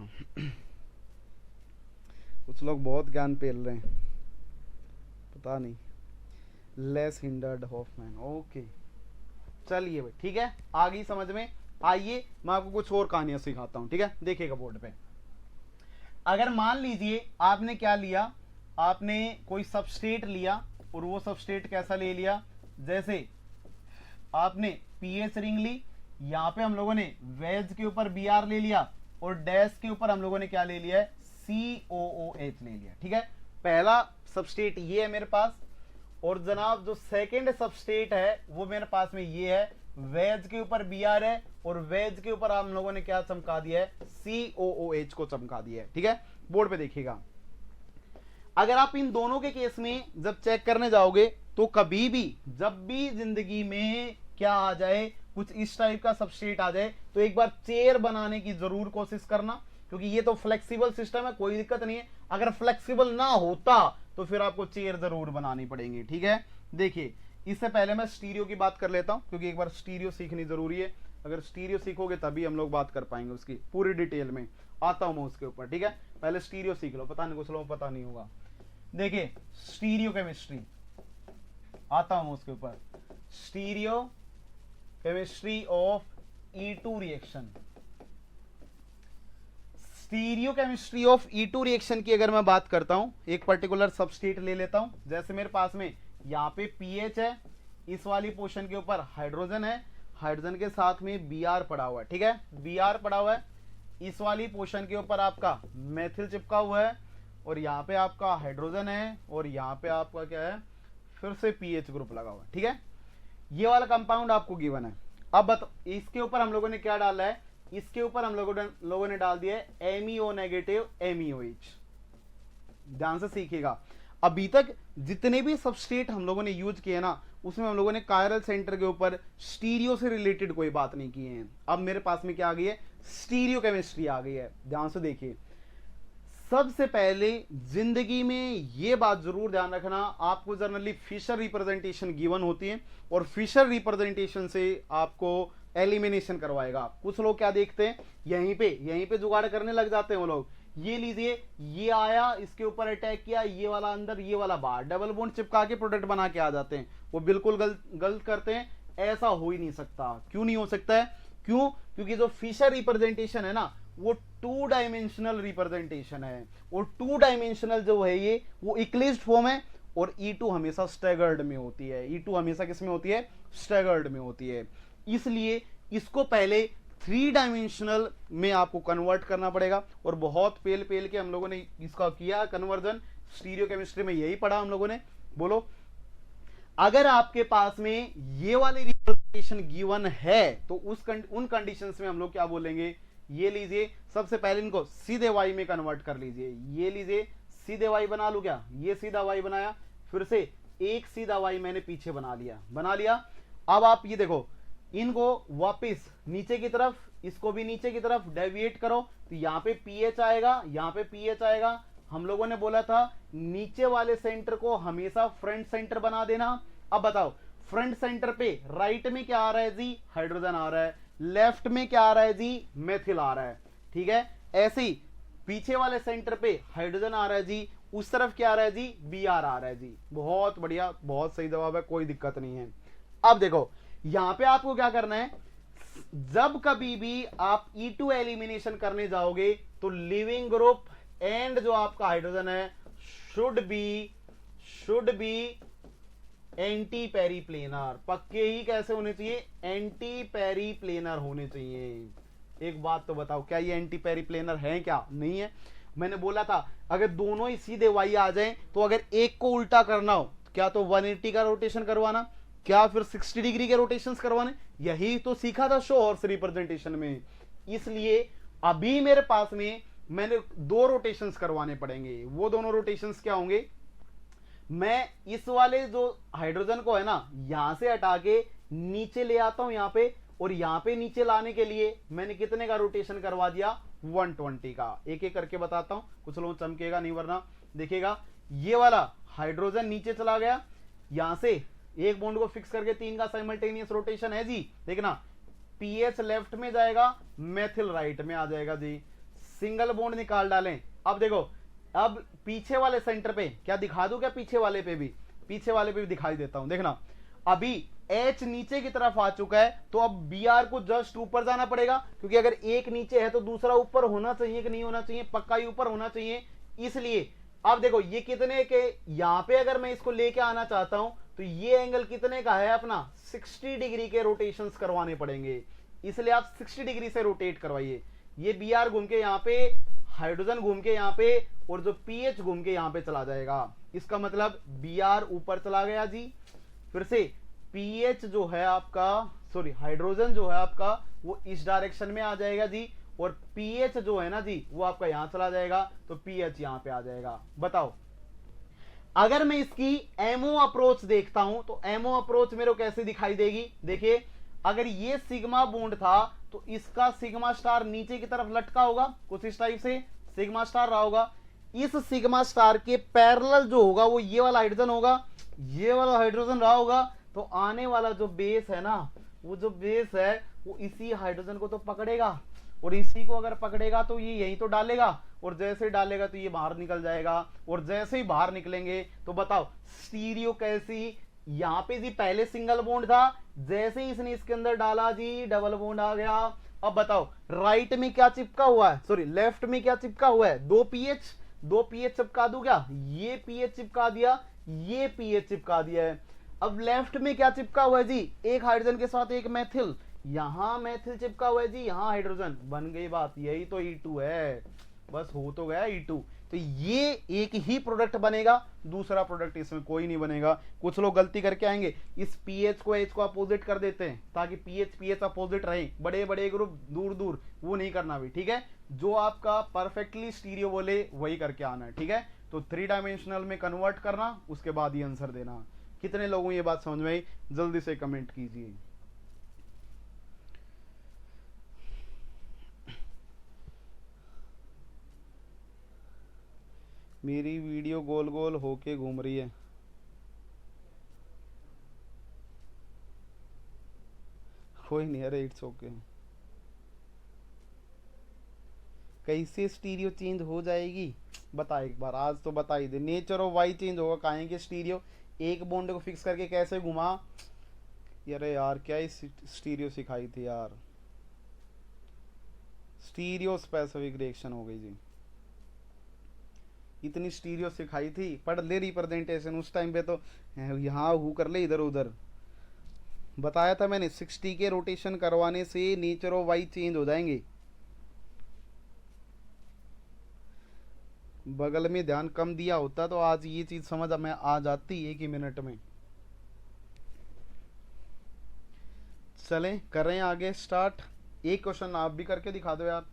कुछ लोग बहुत ज्ञान पेल रहे हैं, पता नहीं। Less hindered Hofmann, okay. चलिए भाई ठीक है, आगे समझ में। आइए मैं आपको कुछ और कहानियां सिखाता हूं, ठीक है। देखिएगा बोर्ड पे, अगर मान लीजिए आपने क्या लिया, आपने कोई सबस्ट्रेट लिया, और वो सबस्ट्रेट कैसा ले लिया, जैसे आपने पीएच रिंग ली, यहां पे हम लोगों ने वेज के ऊपर Br ले लिया, और डैश के ऊपर हम लोगों ने क्या ले लिया है, COOH ले लिया, ठीक है। पहला सबस्ट्रेट ये है मेरे पास, और जनाब जो सेकंड सबस्ट्रेट है वो मेरे पास में ये है, वेज के ऊपर Br है, और वेज के ऊपर हम लोगों ने क्या चमका दिया है, COOH को चमका दिया है, ठीक है। बोर्ड पे देखिएगा, अगर आप इन दोनों के केस में जब चेक करने जाओगे, तो कभी भी जब भी जिंदगी में क्या आ जाए, कुछ इस टाइप का सबस्ट्रेट आ जाए, तो एक बार चेयर बनाने की जरूर कोशिश करना, क्योंकि ये तो फ्लेक्सिबल सिस्टम है, कोई दिक्कत नहीं है। अगर फ्लेक्सिबल ना होता तो फिर आपको चेयर जरूर बनानी पड़ेगी, ठीक है। देखिए इससे पहले मैं स्टीरियो की बात कर लेता हूं, क्योंकि एक बार स्टीरियो सीखनी जरूरी है। अगर स्टीरियो सीखोगे तभी हम लोग बात कर पाएंगे उसकी पूरी डिटेल में। आता हूं मैं उसके ऊपर, ठीक है। पहले स्टीरियो सीख लो, पता नहीं कुछ लोगों को पता नहीं होगा। देखिए स्टीरियो केमिस्ट्री, आता हूं उसके ऊपर, stereo chemistry of E2 reaction. Stereo chemistry of E2 reaction की अगर मैं बात करता हूं, एक पर्टिकुलर सबस्ट्रेट ले लेता हूं, जैसे मेरे पास में यहाँ पे पीएच है, इस वाली पोर्शन के ऊपर हाइड्रोजन है, हाइड्रोजन के साथ में Br पड़ा हुआ है, ठीक है, Br पड़ा हुआ है, इस वाली पोर्शन के ऊपर आपका मेथिल चिपका हुआ है, और यहाँ पे आपका हाइड्रोजन है, और यहाँ पे आपका क्या है, फिर से पीएच ग्रुप लगा हुआ है, ठीक है। ये वाला कंपाउंड आपको गिवन है। अब इसके ऊपर हम लोगों ने क्या डाला है, इसके ऊपर हम लोगों ने डाल दिया है MEO नेगेटिव MeOH। ध्यान से सीखिएगा, अभी तक जितने भी सबस्ट्रेट हम लोगों ने यूज किए ना, उसमें हम लोगों ने कायरल सेंटर के ऊपर स्टीरियो से रिलेटेड कोई बात नहीं की है। अब मेरे पास में क्या आ गई है, स्टीरियो केमिस्ट्री आ गई है। ध्यान से देखिए, सबसे पहले जिंदगी में ये बात जरूर ध्यान रखना, आपको जनरली फिशर रिप्रेजेंटेशन गिवन होती है, और फिशर रिप्रेजेंटेशन से आपको एलिमिनेशन करवाएगा। कुछ लोग क्या देखते हैं, यहीं पे जुगाड़ करने लग जाते हैं वो लोग। ये लीजिए, ये आया, इसके ऊपर अटैक किया, ये वाला अंदर, ये वाला बाहर, डबल बॉन्ड चिपका के प्रोडक्ट बना के आ जाते हैं। वो बिल्कुल गलत करते हैं, ऐसा हो ही नहीं सकता। क्यों नहीं हो सकता है, क्यों, क्योंकि जो फिशर रिप्रेजेंटेशन है ना, वो 2 डायमेंशनल रिप्रेजेंटेशन है, और 2 डायमेंशनल जो है ये, वो इक्लिज्ड फॉर्म है, और E2 हमेशा स्टैगर्ड में होती है। E2 हमेशा किस में होती है, स्टैगर्ड में होती है। इसलिए इसको पहले 3 डायमेंशनल में आपको कन्वर्ट करना पड़ेगा, और बहुत पेल के हम लोगों ने इसका किया कन्वर्जन। स्टीरियो केमिस्ट्री में यही पढ़ा हम लोगों ने। बोलो, अगर आपके पास में ये वाली रिप्रेजेंटेशन गिवन है, तो उन कंडीशंस में हम लोग क्या बोलेंगे, ये लीजिए, सबसे पहले इनको सीधे वाई में कन्वर्ट कर लीजिए। ये लीजिए, सीधे वाई बना लू क्या, ये सीधा वाई बनाया, फिर से एक सीधा वाई मैंने पीछे बना लिया। अब आप ये देखो, इनको वापस नीचे की तरफ इसको भी नीचे की तरफ डेविएट करो तो यहाँ पे पीएच आएगा, यहाँ पे पीएच आएगा। हम लोगों ने बोला था नीचे वाले सेंटर को हमेशा फ्रंट सेंटर बना देना। अब बताओ फ्रंट सेंटर पे राइट में क्या आ रहा है जी, हाइड्रोजन आ रहा है, लेफ्ट में क्या आ रहा है जी, मेथिल आ रहा है। ठीक है, ऐसे ही पीछे वाले सेंटर पे हाइड्रोजन आ रहा है जी, उस तरफ क्या आ रहा है जी, Br आ रहा है जी। बहुत बढ़िया, बहुत सही जवाब है, कोई दिक्कत नहीं है। अब देखो यहां पे आपको क्या करना है, जब कभी भी आप E2 एलिमिनेशन करने जाओगे तो लिविंग ग्रुप एंड जो आपका हाइड्रोजन है शुड बी एंटी पेरीप्लेनर। पक्के ही कैसे होने चाहिए, एंटी पेरीप्लेनर होने चाहिए। एक बात तो बताओ, क्या ये एंटी पेरीप्लेनर है, क्या नहीं है? मैंने बोला था अगर दोनों ही सीधे वाई आ जाएं तो अगर एक को उल्टा करना हो क्या तो 180 का रोटेशन करवाना, क्या फिर 60 डिग्री के रोटेशंस करवाने। यही तो सीखा था शो हॉर्स रिप्रेजेंटेशन में। इसलिए अभी मेरे पास में मैंने 2 रोटेशंस करवाने पड़ेंगे। वो दोनों रोटेशंस क्या होंगे, मैं इस वाले जो हाइड्रोजन को है ना यहां से हटा के नीचे ले आता हूं यहां पे, और यहां पे नीचे लाने के लिए मैंने कितने का रोटेशन करवा दिया, 120 का। एक एक करके बताता हूं, कुछ लोग चमकेगा नहीं वरना देखिएगा। ये वाला हाइड्रोजन नीचे चला गया, यहां से एक बॉन्ड को फिक्स करके 3 का साइमल्टेनियस रोटेशन है जी। देखना पीएच लेफ्ट में जाएगा, मेथिल राइट में आ जाएगा जी। सिंगल बॉन्ड निकाल डालें। अब देखो अब पीछे वाले सेंटर पे क्या दिखा दूं, क्या पीछे वाले पे भी, पीछे वाले पे भी दिखाई देता हूं। देखना अभी H नीचे की तरफ आ चुका है तो अब Br को जस्ट ऊपर जाना पड़ेगा, क्योंकि अगर एक नीचे है तो दूसरा ऊपर होना चाहिए कि नहीं होना चाहिए, पक्का ही ऊपर होना चाहिए। इसलिए अब देखो ये कितने के, यहां पे अगर मैं इसको लेके आना चाहता हूं तो ये एंगल कितने का है अपना, 60 डिग्री के रोटेशंस करवाने पड़ेंगे। इसलिए आप 60 डिग्री से रोटेट करवाइए। ये Br घूम के यहाँ पे, हाइड्रोजन घूम के यहाँ पे, और जो पीएच घूम के यहाँ पे चला जाएगा। इसका मतलब Br ऊपर चला गया जी। फिर से पीएच जो है आपका, सॉरी हाइड्रोजन जो है आपका वो इस डायरेक्शन में आ जाएगा जी, और पीएच जो है ना जी वो आपका यहां चला जाएगा, तो पीएच यहां पे आ जाएगा। बताओ अगर मैं इसकी एमओ अप्रोच देखता हूं तो एमओ अप्रोच मेरे को कैसे दिखाई देगी। देखिए अगर ये सिग्मा बॉन्ड था तो इसका सिग्मा स्टार नीचे की तरफ लटका होगा, कुछ इस टाइप से सिग्मा स्टार रहा होगा। इस सिग्मा स्टार के पैरेलल जो होगा वो ये वाला हाइड्रोजन होगा, ये वाला हाइड्रोजन रहा होगा। तो आने वाला जो बेस है ना, वो जो बेस है वो इसी हाइड्रोजन को तो पकड़ेगा, और इसी को अगर पकड़ेगा तो ये यहीं तो डालेगा, और जैसे डालेगा तो ये बाहर निकल जाएगा। और जैसे ही बाहर निकलेंगे तो बताओ स्टीरियो कैसी, यहां पे जी पहले सिंगल बॉन्ड था, जैसे ही इसने इसके अंदर डाला जी डबल बॉन्ड आ गया। अब बताओ राइट में क्या चिपका हुआ है, सॉरी लेफ्ट में क्या चिपका हुआ है, 2 पीएच चिपका दूं क्या, ये पीएच चिपका दिया, ये पीएच चिपका दिया है। अब लेफ्ट में क्या चिपका हुआ है जी, एक हाइड्रोजन के साथ एक मेथिल, यहां मेथिल चिपका हुआ है जी, यहां हाइड्रोजन, बन गई बात। यही तो E2 है, बस हो तो गया E2। तो ये एक ही प्रोडक्ट बनेगा, दूसरा प्रोडक्ट इसमें कोई नहीं बनेगा। कुछ लोग गलती करके आएंगे, इस पीएच को H को अपोजिट कर देते हैं ताकि पीएच अपोजिट रहे, बड़े बड़े ग्रुप दूर दूर, वो नहीं करना भी। ठीक है, जो आपका परफेक्टली स्टीरियो बोले वही करके आना है। ठीक है, तो 3 डायमेंशनल में कन्वर्ट करना, उसके बाद ही आंसर देना। कितने लोगों को ये बात समझ में आई, जल्दी से कमेंट कीजिए। मेरी वीडियो गोल गोल होके घूम रही है। कोई नहीं, अरे इट्स ओके। कैसे स्टीरियो चेंज हो जाएगी बता एक बार, आज तो बता ही दे। नेचर ऑफ वाई चेंज होगा, काहेंगे स्टीरियो एक बॉन्ड को फिक्स करके कैसे घुमा। अरे यार क्या ही स्टीरियो सिखाई थी यार, स्टीरियो स्पेसिफिक रिएक्शन हो गई जी। इतनी स्टीरियो सिखाई थी, पढ़ ले रिप्रेजेंटेशन उस टाइम पे तो यहाँ हु कर ले इधर उधर। बताया था मैंने 60 के रोटेशन करवाने से नेचर ऑफ वाई चेंज हो जाएंगे। बगल में ध्यान कम दिया होता तो आज ये चीज समझ में आ जाती 1 ही मिनट में। चलें कर रहे हैं आगे स्टार्ट। एक क्वेश्चन आप भी करके दिखा दो यार,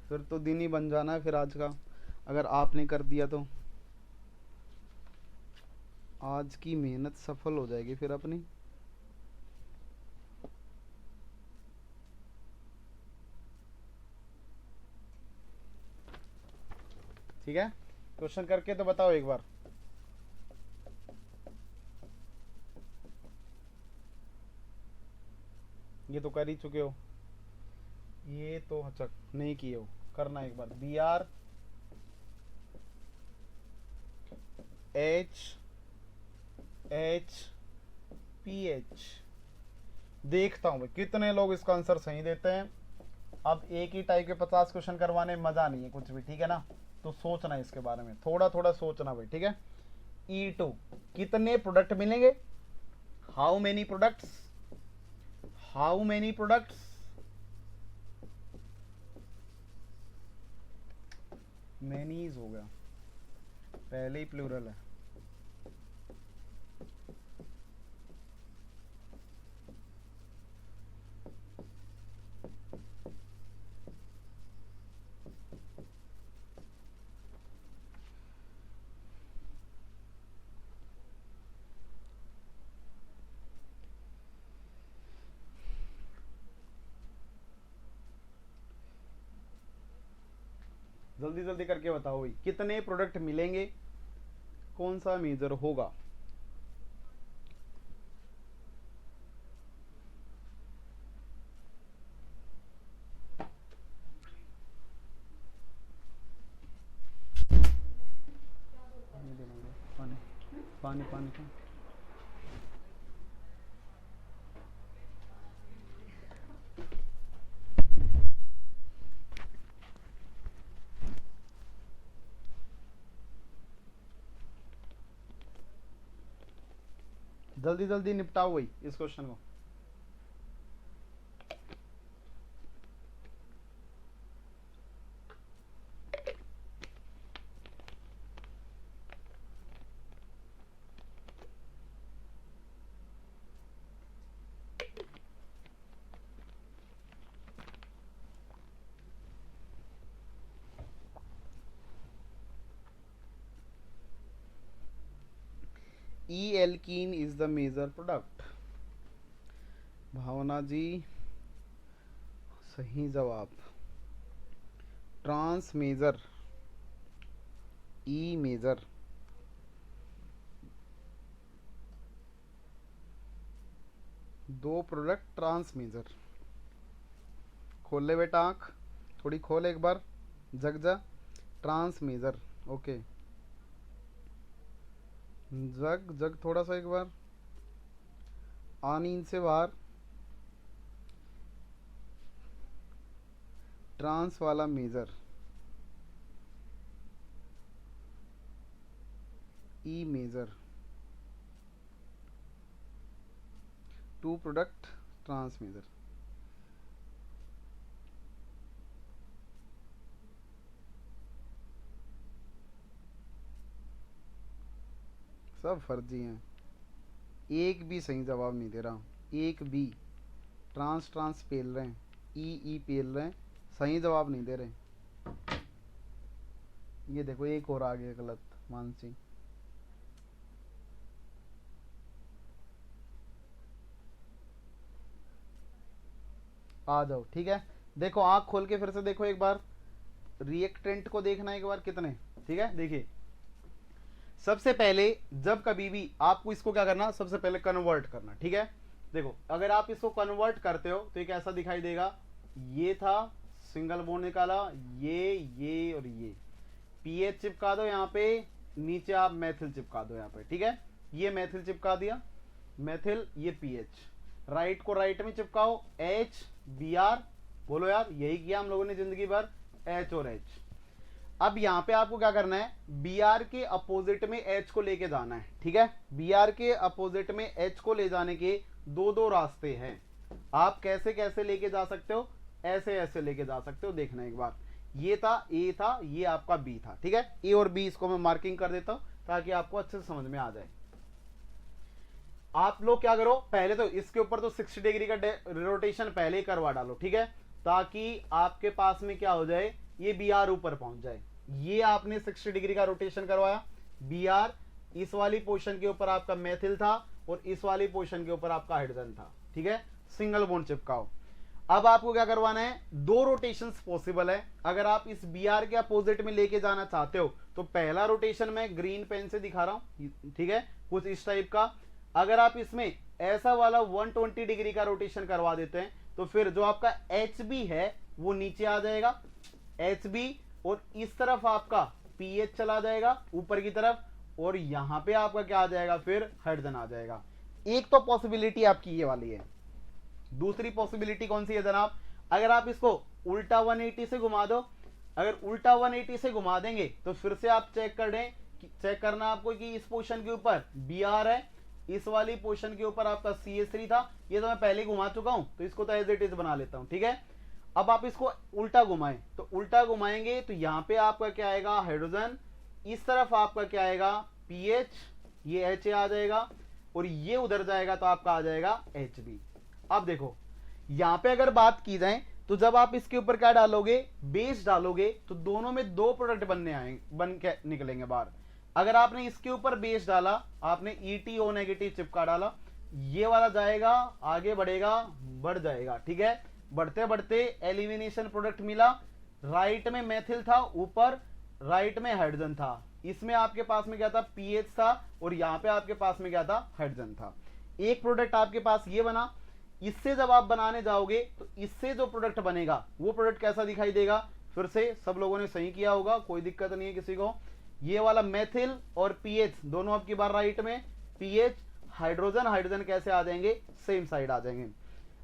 फिर तो दिन ही बन जाना है फिर आज का, अगर आपने कर दिया तो आज की मेहनत सफल हो जाएगी फिर अपनी। ठीक है, क्वेश्चन करके तो बताओ एक बार। ये तो कर ही चुके हो, ये तो अच्छा नहीं किए हो, करना एक बार। B R H H P H. देखता हूं भाई कितने लोग इसका आंसर सही देते हैं। अब एक ही टाइप के 50 क्वेश्चन करवाने में मजा नहीं है कुछ भी, ठीक है ना, तो सोचना इसके बारे में, थोड़ा थोड़ा सोचना भाई, ठीक है। E2 कितने प्रोडक्ट मिलेंगे, how many products, how many products, मैनीज हो गया, पहले ही प्लूरल है। जल्दी जल्दी करके बताओ भाई, कितने प्रोडक्ट मिलेंगे, कौन सा मेजर होगा। पानी पानी पानी पानी। जल्दी जल्दी निपटाओ भाई इस क्वेश्चन को। E alkene is the major product. Bhavna ji सही जवाब। ट्रांस मेजर, ई मेजर, दो प्रोडक्ट ट्रांस मेजर। खोल ले बेटा आँख, थोड़ी खोल एक बार, जग जा। ट्रांस मेजर, ओके, जग जग थोड़ा सा एक बार, आ नींद से बाहर। ट्रांस वाला major, E major, two product trans major. सब फर्जी हैं, एक भी सही जवाब नहीं दे रहा, एक भी। ट्रांस ट्रांस पेल रहे हैं, ई पेल रहे हैं, सही जवाब नहीं दे रहे। ये देखो एक और आ गया गलत, मानसी। आ जाओ, ठीक है। देखो आंख खोल के फिर से देखो एक बार, रिएक्टेंट को देखना एक बार कितने, ठीक है। देखिए सबसे पहले जब कभी भी आपको इसको क्या करना, सबसे पहले कन्वर्ट करना, ठीक है। देखो अगर आप इसको कन्वर्ट करते हो तो ये कैसा दिखाई देगा, ये था सिंगल बॉन्ड निकाला, ये और ये पीएच चिपका दो यहाँ पे, नीचे आप मैथिल चिपका दो यहाँ पे, ठीक है। ये मैथिल चिपका दिया, मैथिल, ये पीएच, राइट को राइट में चिपकाओ, एच बी आर, बोलो यार यही किया हम लोगों ने जिंदगी भर, एच और एच। अब यहां पे आपको क्या करना है, बी आर के अपोजिट में एच को लेके जाना है, ठीक है। बी आर के अपोजिट में एच को ले जाने के दो दो रास्ते हैं। आप कैसे कैसे लेके जा सकते हो, ऐसे ऐसे लेके जा सकते हो, देखना एक बार। ये था ए था, ये आपका बी था, ठीक है। ए और बी इसको मैं मार्किंग कर देता हूं ताकि आपको अच्छे से समझ में आ जाए। आप लोग क्या करो, पहले तो इसके ऊपर तो 60 डिग्री का रोटेशन पहले ही करवा डालो, ठीक है, ताकि आपके पास में क्या हो जाए, ये बी आर ऊपर पहुंच जाए। ये आपने 60 डिग्री का रोटेशन करवाया, बी आर इस वाली पोजीशन के ऊपर आपका मेथिल था और इस वाली पोजीशन के ऊपर आपका हाइड्रोजन था, ठीक है। सिंगल बॉन्ड चिपकाओ। अब आपको क्या करवाना है, दो रोटेशंस पॉसिबल है। अगर आप इस बी आर के अपोजिट में लेके जाना चाहते हो तो पहला रोटेशन मैं ग्रीन पेन से दिखा रहा हूं, ठीक है, कुछ इस टाइप का। अगर आप इसमें ऐसा वाला 120 डिग्री का रोटेशन करवा देते हैं तो फिर जो आपका एच बी है वो नीचे आ जाएगा, एच बी, और इस तरफ आपका पी एच चला जाएगा ऊपर की तरफ, और यहां पे आपका क्या आ जाएगा, फिर हाइड्रोजन आ जाएगा। एक तो पॉसिबिलिटी आपकी ये वाली है। दूसरी पॉसिबिलिटी कौन सी है जनाब, अगर आप इसको उल्टा 180 से घुमा दो, अगर उल्टा 180 से घुमा देंगे तो फिर से आप चेक कर दें, चेक करना आपको कि इस पोजीशन के ऊपर बी आर है, इस वाली पोजीशन के ऊपर आपका CH3 था, ये तो मैं पहले घुमा चुका हूं तो इसको तो एज इट इज बना लेता हूं, ठीक है। अब आप इसको उल्टा घुमाएं तो उल्टा घुमाएंगे तो यहां पे आपका क्या आएगा, हाइड्रोजन, इस तरफ आपका क्या आएगा, पीएच, ये एच आ जाएगा, और ये उधर जाएगा तो आपका आ जाएगा एच बी। अब देखो यहां पे अगर बात की जाए तो जब आप इसके ऊपर क्या डालोगे, बेस डालोगे, तो दोनों में दो प्रोडक्ट बनने आएंगे, बन के निकलेंगे बाहर। अगर आपने इसके ऊपर बेस डाला, आपने ETO नेगेटिव चिपका डाला, ये वाला जाएगा, आगे बढ़ेगा, बढ़ जाएगा, ठीक है। बढ़ते बढ़ते एलिमिनेशन प्रोडक्ट मिला, राइट में मेथिल था, ऊपर राइट में हाइड्रोजन था, इसमें आपके पास में क्या था, पीएच था, और यहां पे आपके पास में क्या था, हाइड्रोजन था। एक प्रोडक्ट आपके पास ये बना। इससे जब आप बनाने जाओगे तो इससे जो प्रोडक्ट बनेगा वो प्रोडक्ट कैसा दिखाई देगा, फिर से सब लोगों ने सही किया होगा, कोई दिक्कत नहीं है किसी को। ये वाला मेथिल और पीएच दोनों आपकी बार राइट में, पीएच, हाइड्रोजन, हाइड्रोजन कैसे आ जाएंगे, सेम साइड आ जाएंगे।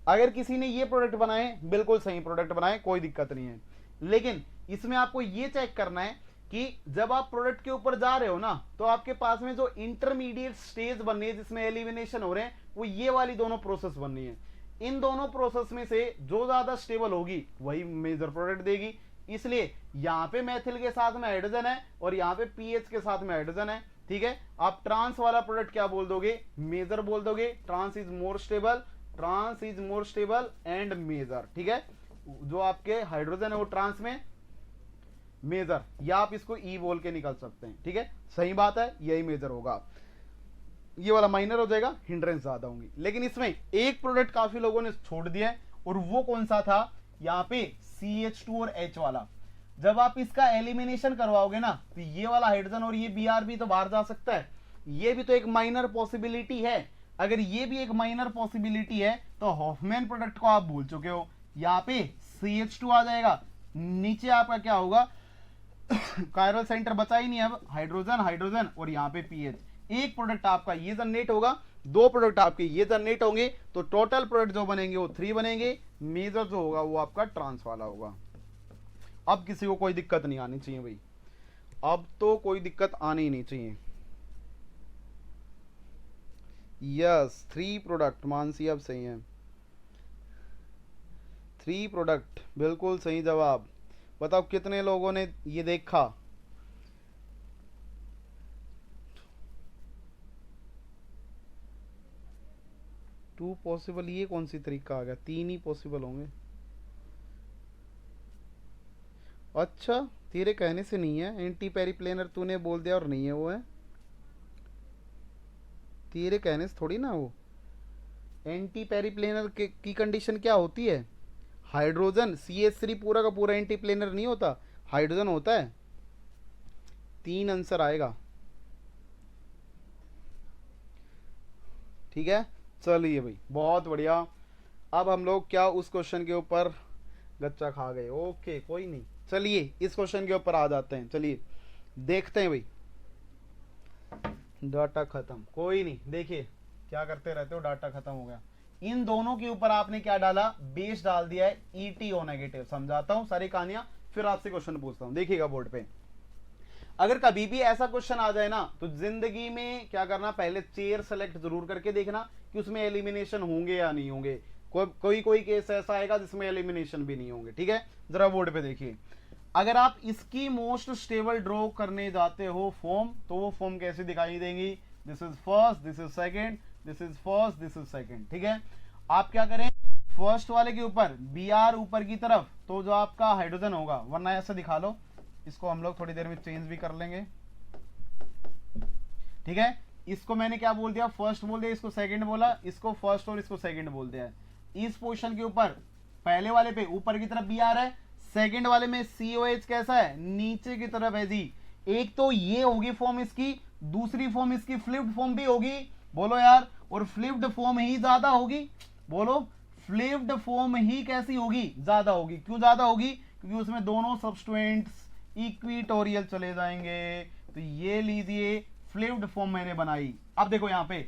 अगर किसी ने ये प्रोडक्ट बनाए, बिल्कुल सही प्रोडक्ट बनाए, कोई दिक्कत नहीं है। लेकिन इसमें आपको ये चेक करना है कि जब आप प्रोडक्ट के ऊपर जा रहे हो ना, तो आपके पास में जो इंटरमीडिएट स्टेज बननी है जिसमें एलिमिनेशन हो रहे हैं, वो ये वाली दोनों प्रोसेस बननी है। इन दोनों प्रोसेस में से जो ज्यादा स्टेबल होगी वही मेजर प्रोडक्ट देगी। इसलिए यहां पे मेथिल के साथ में हाइड्रोजन है और यहां पे पीएच के साथ में हाइड्रोजन है, ठीक है। आप ट्रांस वाला प्रोडक्ट क्या बोल दोगे, मेजर बोल दोगे। Trans is more stable, trans is more stable and major, ठीक है। जो आपके हाइड्रोजन है वो ट्रांस में, मेजर, या आप इसको ई बोल के निकल सकते हैं, ठीक है। सही बात है, यही मेजर होगा। ये वाला माइनर हो जाएगा, हिंड्रेंस ज्यादा होंगी। लेकिन इसमें एक प्रोडक्ट काफी लोगों ने छोड़ दिया है, और वो कौन सा था, यहाँ पे CH2 और H वाला। जब आप इसका एलिमिनेशन करवाओगे ना तो ये वाला हाइड्रोजन और ये Br भी तो बाहर जा सकता है, ये भी तो एक माइनर पॉसिबिलिटी है। अगर ये भी एक माइनर पॉसिबिलिटी है तो हॉफमैन प्रोडक्ट को आप भूल चुके हो। यहाँ पे CH2 आ जाएगा, नीचे आपका क्या होगा, कायरल सेंटर बचा ही नहीं, अब हाइड्रोजन, हाइड्रोजन, और यहाँ पे पीएच। एक प्रोडक्ट आपका ये जनरेट होगा, दो प्रोडक्ट आपके ये जनरेट होंगे, तो टोटल प्रोडक्ट जो बनेंगे वो 3 बनेंगे। मेजर जो होगा वो आपका ट्रांस वाला होगा। अब किसी को कोई दिक्कत नहीं आनी चाहिए भाई, अब तो कोई दिक्कत आनी ही नहीं चाहिए। यस, 3 प्रोडक्ट, मानसी अब सही है, 3 प्रोडक्ट, बिल्कुल सही जवाब। बताओ कितने लोगों ने ये देखा। टू पॉसिबल, ये कौन सी तरीका आ गया, 3 ही पॉसिबल होंगे। अच्छा, तेरे कहने से नहीं है, एंटी पेरिप्लेनर तूने बोल दिया और नहीं है, वो है तेरे कहने से थोड़ी ना। वो एंटी पेरिप्लेनर की कंडीशन क्या होती है, हाइड्रोजन CH3 पूरा का पूरा एंटी प्लेनर नहीं होता, हाइड्रोजन होता है। 3 आंसर आएगा, ठीक है। चलिए भाई, बहुत बढ़िया। अब हम लोग क्या उस क्वेश्चन के ऊपर गच्चा खा गए, ओके कोई नहीं। चलिए इस क्वेश्चन के ऊपर आ जाते हैं, चलिए देखते हैं भाई। डाटा खत्म, कोई नहीं, देखिए क्या करते रहते हो, डाटा खत्म हो गया। इन दोनों के ऊपर आपने क्या डाला, बेस डाल दिया है ETO नेगेटिव। समझाता हूं सारी कहानियां, फिर आपसे क्वेश्चन पूछता हूं, देखिएगा बोर्ड पे। अगर कभी भी ऐसा क्वेश्चन आ जाए ना तो जिंदगी में क्या करना, पहले चेयर सेलेक्ट जरूर करके देखना कि उसमें एलिमिनेशन होंगे या नहीं होंगे। कोई केस ऐसा आएगा जिसमें एलिमिनेशन भी नहीं होंगे, ठीक है। जरा बोर्ड पे देखिए, अगर आप इसकी मोस्ट स्टेबल ड्रॉ करने जाते हो फॉर्म, तो वो फॉर्म कैसे दिखाई देंगी, this is first, this is second, this is first, this is second, ठीक है। आप क्या करें, फर्स्ट वाले के ऊपर Br ऊपर की तरफ, तो जो आपका हाइड्रोजन होगा, वरना ऐसा दिखा लो, इसको हम लोग थोड़ी देर में चेंज भी कर लेंगे, ठीक है। इसको मैंने क्या बोल दिया, फर्स्ट बोल दिया, इसको सेकंड बोला, इसको फर्स्ट और इसको सेकंड बोल दिया। इस पोजीशन के ऊपर पहले वाले पे ऊपर की तरफ Br है, सेकंड वाले में COH कैसा है, नीचे की तरफ है जी। एक तो ये होगी फॉर्म इसकी, दूसरी फॉर्म इसकी फ्लिप्ड फॉर्म भी होगी, बोलो यार, और फ्लिप्ड फॉर्म ही ज्यादा होगी, बोलो फ्लिप्ड फॉर्म ही कैसी होगी, ज्यादा होगी। क्यों ज्यादा होगी, क्योंकि उसमें दोनों सब्सटेंट्स इक्विटोरियल चले जाएंगे। तो ये लीजिए फ्लिप्ड फॉर्म मैंने बनाई। अब देखो यहां पे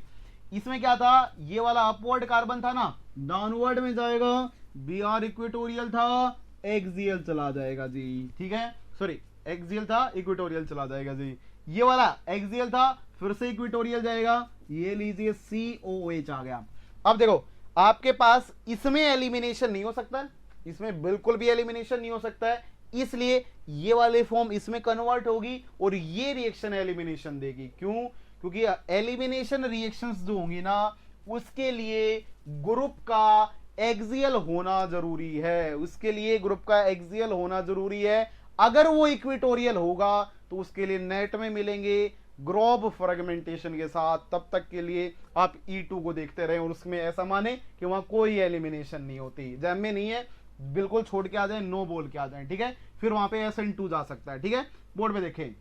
इसमें क्या था, ये वाला अपवर्ड कार्बन था ना, डाउनवर्ड में जाएगा, Br इक्वेटोरियल था, एक्सियल चला जाएगा जी, ठीक है, सॉरी एक्सियल था, इक्वेटोरियल चला जाएगा जी। ये वाला एक्सियल था, फिर से इक्वेटोरियल जाएगा, ये लीजिए COH आ गया। अब देखो आपके पास इसमें एलिमिनेशन नहीं हो सकता है, इसमें बिल्कुल भी एलिमिनेशन नहीं हो सकता है, इसलिए ये वाले फॉर्म इसमें कन्वर्ट होगी और ये रिएक्शन एलिमिनेशन देगी। क्यों, क्योंकि एलिमिनेशन रिएक्शंस जो होंगी ना, उसके लिए ग्रुप का एक्सियल होना जरूरी है, उसके लिए ग्रुप का एक्सियल होना जरूरी है। अगर वो इक्वेटोरियल होगा तो उसके लिए नेट में मिलेंगे ग्रोब फ्रेगमेंटेशन के साथ, तब तक के लिए आप E2 को देखते रहे और उसमें ऐसा माने कि वहां कोई एलिमिनेशन नहीं होती, जैम में नहीं है, बिल्कुल छोड़ के आ जाए, नो बोल के आ जाए, ठीक है, फिर वहां पे SN2 जा सकता है, ठीक है, बोर्ड पे देखें,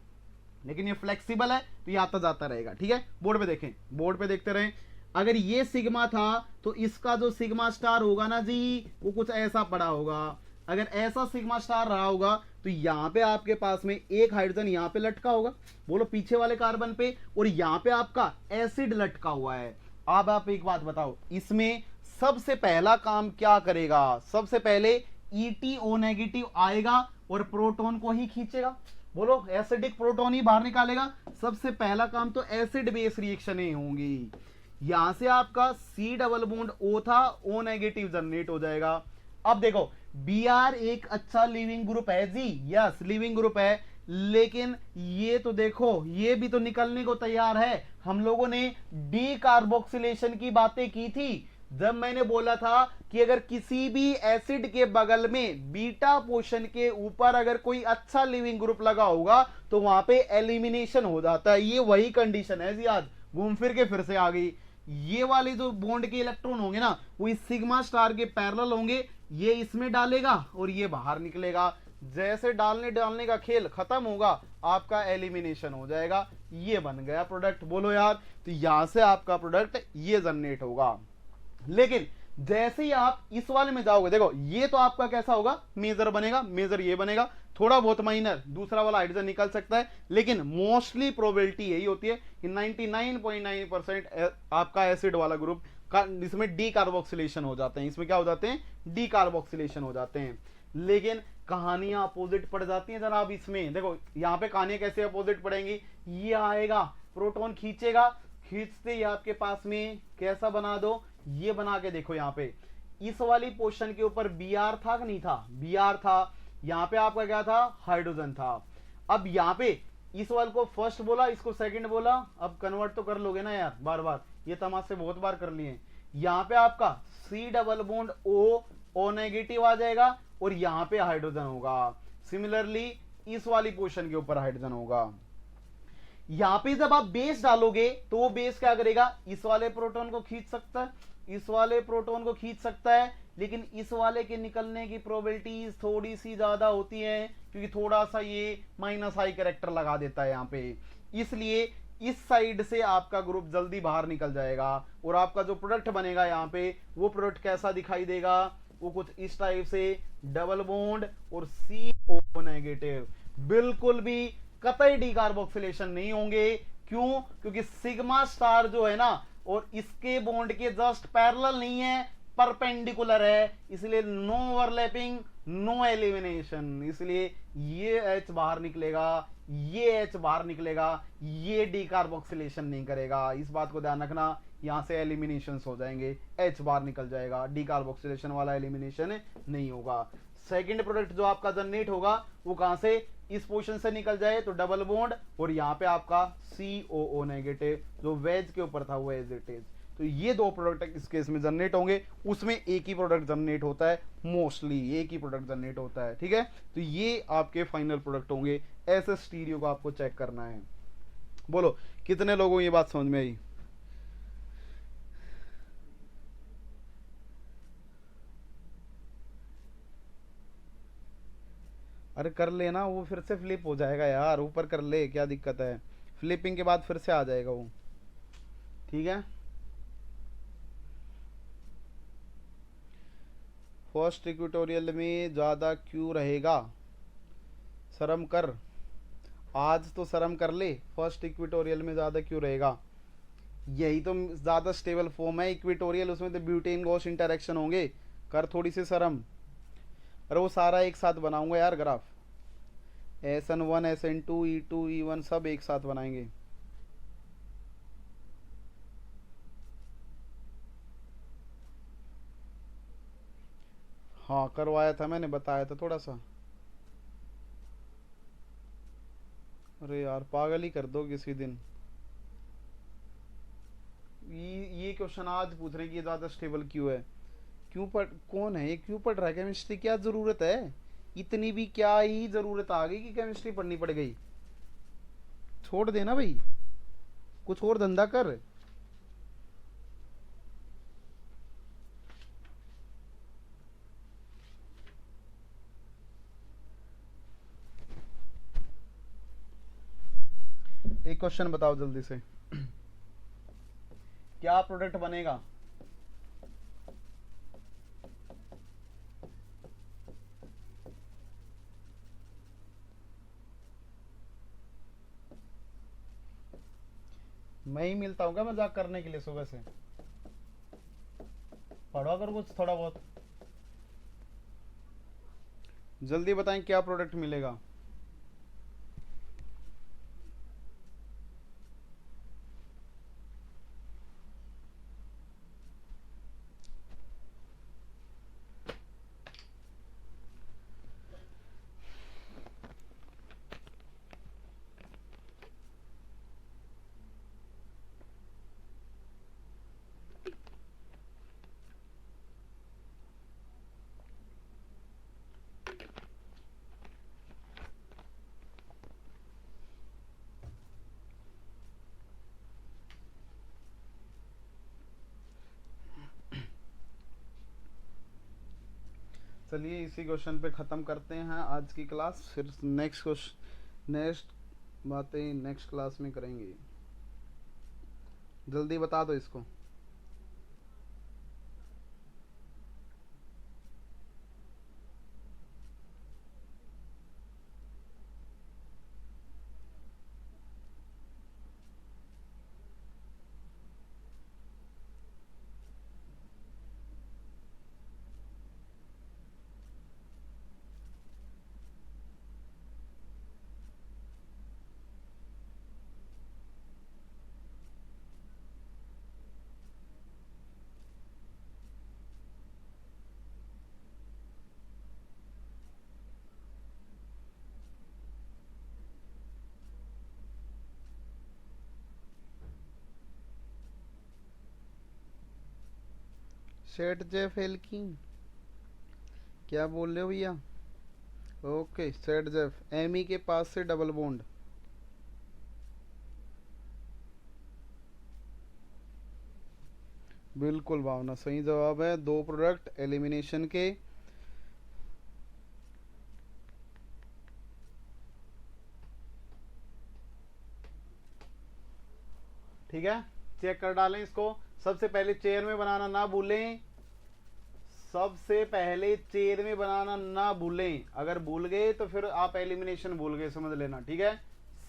लेकिन ये फ्लेक्सिबल है तो ये आता जाता रहेगा, ठीक है, बोर्ड पे देखें, बोर्ड पे देखते रहें। अगर ये सिग्मा था तो इसका जो सिग्मा स्टार होगा ना जी, वो कुछ ऐसा पड़ा होगा। अगर ऐसा सिग्मा स्टार रहा होगा तो यहां पे आपके पास में एक हाइड्रोजन यहां पे लटका होगा, बोलो पीछे वाले कार्बन पे, और यहां पे आपका एसिड लटका हुआ है। अब आप एक बात बताओ, इसमें सबसे पहला काम क्या करेगा, सबसे पहले EtO नेगेटिव आएगा और प्रोटॉन को ही खींचेगा, बोलो एसिडिक प्रोटॉन ही बाहर निकालेगा। सबसे पहला काम तो एसिड बेस रिएक्शन ही होंगी। यहां से आपका C डबल बॉन्ड O था, O नेगेटिव जनरेट हो जाएगा। अब देखो Br एक अच्छा लिविंग ग्रुप है जी, यस लिविंग ग्रुप है, लेकिन ये तो देखो ये भी तो निकलने को तैयार है। हम लोगों ने डी कार्बोक्सिलेशन की बातें की थी, जब मैंने बोला था कि अगर किसी भी एसिड के बगल में बीटा पोर्शन के ऊपर अगर कोई अच्छा लिविंग ग्रुप लगा होगा तो वहां पे एलिमिनेशन हो जाता है। ये वही कंडीशन है जी, आज घूम फिर के फिर से आ गई। ये वाले जो बॉन्ड के इलेक्ट्रॉन होंगे ना, वो इस सिग्मा स्टार के पैरेलल होंगे, ये इसमें डालेगा और ये बाहर निकलेगा। जैसे डालने का खेल खत्म होगा, आपका एलिमिनेशन हो जाएगा, ये बन गया प्रोडक्ट, बोलो यार। तो यहां से आपका प्रोडक्ट ये जनरेट होगा। लेकिन जैसे ही आप इस वाले में जाओगे, देखो ये तो आपका कैसा होगा, मेजर बनेगा, मेजर ये बनेगा, थोड़ा बहुत माइनर दूसरा वाला हाइड्रोजन निकल सकता है, लेकिन मोस्टली प्रोबेबिलिटी यही होती है कि 99.9% आपका एसिड वाला ग्रुप का इसमें डी कार्बोक्सिलेशन हो जाते हैं, इसमें क्या हो जाते हैं, डी कार्बोक्सिलेशन हो जाते हैं। लेकिन कहानियां अपोजिट पड़ जाती हैं जनाब। इसमें देखो यहाँ पे कहानियां कैसे अपोजिट पड़ेंगी, ये आएगा प्रोटॉन खींचेगा, खींचते ही आपके पास में कैसा बना दो, ये बना के देखो। यहाँ पे इस वाली पोर्शन के ऊपर Br था कि नहीं था, Br था, यहाँ पे आपका क्या था, हाइड्रोजन था। अब यहाँ पे इस वाले को फर्स्ट बोला, इसको सेकंड बोला, अब कन्वर्ट तो कर लोगे ना यार, बार बार ये तमाशे बहुत बार कर लिए। यहाँ पे आपका C double bond O negative आ जाएगा और यहाँ पे हाइड्रोजन होगा। सिमिलरली इस वाली पोर्शन के ऊपर हाइड्रोजन होगा। यहां पे जब आप बेस डालोगे तो वो बेस क्या करेगा, इस वाले प्रोटॉन को खींच सकता है, इस वाले प्रोटॉन को खींच सकता है, लेकिन इस वाले के निकलने की प्रोबेबिलिटीज थोड़ी सी ज्यादा होती है, क्योंकि थोड़ा सा ये माइनस आई कैरेक्टर लगा देता है यहाँ पे। इसलिए इस साइड से आपका ग्रुप जल्दी बाहर निकल जाएगा और आपका जो प्रोडक्ट बनेगा यहाँ पे, वो प्रोडक्ट कैसा दिखाई देगा, वो कुछ इस टाइप से, डबल बॉन्ड और CO नेगेटिव। बिल्कुल भी कतई डीकार्बोक्सिलेशन नहीं होंगे। क्यों, क्योंकि सिग्मा स्टार जो है ना, और इसके बॉन्ड के जस्ट पैरेलल नहीं है, परपेंडिकुलर है, इसलिए नो ओवरलैपिंग, नो एलिमिनेशन। इसलिए ये H बाहर निकलेगा, ये H बाहर निकलेगा, ये डीकार्बोक्सिलेशन नहीं करेगा। इस बात को ध्यान रखना, यहां से एलिमिनेशन हो जाएंगे, H बाहर निकल जाएगा, डीकार्बोक्सिलेशन वाला एलिमिनेशन नहीं होगा। सेकंड प्रोडक्ट जो आपका जनरेट होगा वो कहां से, इस पोर्शन से निकल जाए तो डबल बॉन्ड और यहाँ पे आपका COO नेगेटिव, जो वेज के ऊपर था वो एज इट इज। तो ये दो प्रोडक्ट इस केस में जनरेट होंगे, उसमें एक ही प्रोडक्ट जनरेट होता है, मोस्टली एक ही प्रोडक्ट जनरेट होता है, ठीक है। तो ये आपके फाइनल प्रोडक्ट होंगे। ऐसे स्टीरियो को आपको चेक करना है। बोलो कितने लोगों को ये बात समझ में आई। अरे कर लेना, वो फिर से फ्लिप हो जाएगा यार, ऊपर कर ले, क्या दिक्कत है, फ्लिपिंग के बाद फिर से आ जाएगा वो। ठीक है, फर्स्ट इक्वेटोरियल में ज़्यादा क्यों रहेगा, शर्म कर, आज तो शर्म कर ले, फर्स्ट इक्वेटोरियल में ज़्यादा क्यों रहेगा, यही तो ज़्यादा स्टेबल फॉर्म है इक्वेटोरियल, उसमें तो ब्यूटेन गॉस इंटरेक्शन होंगे, कर थोड़ी सी शर्म। अरे वो सारा एक साथ बनाऊंगा यार graph, SN1 SN2 E2 E1 सब एक साथ बनाएंगे। हाँ करवाया था मैंने, बताया था थोड़ा सा। अरे यार पागल ही कर दो किसी दिन। ये क्वेश्चन आज पूछ रहे हैं कि ये ज़्यादा स्टेबल क्यों है, क्यों पढ़, कौन है ये, क्यों पढ़ रहा है केमिस्ट्री, क्या ज़रूरत है, इतनी भी क्या ही ज़रूरत आ गई कि केमिस्ट्री पढ़नी पड़ गई, छोड़ देना भाई, कुछ और धंधा कर। एक क्वेश्चन बताओ जल्दी से, क्या प्रोडक्ट बनेगा, मैं ही मिलता हूँ क्या मजाक करने के लिए सुबह से, पढ़ो अगर कुछ थोड़ा बहुत, जल्दी बताएं क्या प्रोडक्ट मिलेगा। चलिए इसी क्वेश्चन पे ख़त्म करते हैं आज की क्लास, फिर नेक्स्ट बातें नेक्स्ट क्लास में करेंगे, जल्दी बता दो इसको। सेट जेफ एल्किन, क्या बोल रहे हो भैया, ओके सेट जेफ एमी के पास से डबल बॉन्ड, बिल्कुल भावना सही जवाब है, दो प्रोडक्ट एलिमिनेशन के। ठीक है, चेक कर डालें इसको, सबसे पहले चेयर में बनाना ना भूलें, सबसे पहले चेयर में बनाना ना भूलें, अगर भूल गए तो फिर आप एलिमिनेशन भूल गए समझ लेना। ठीक है,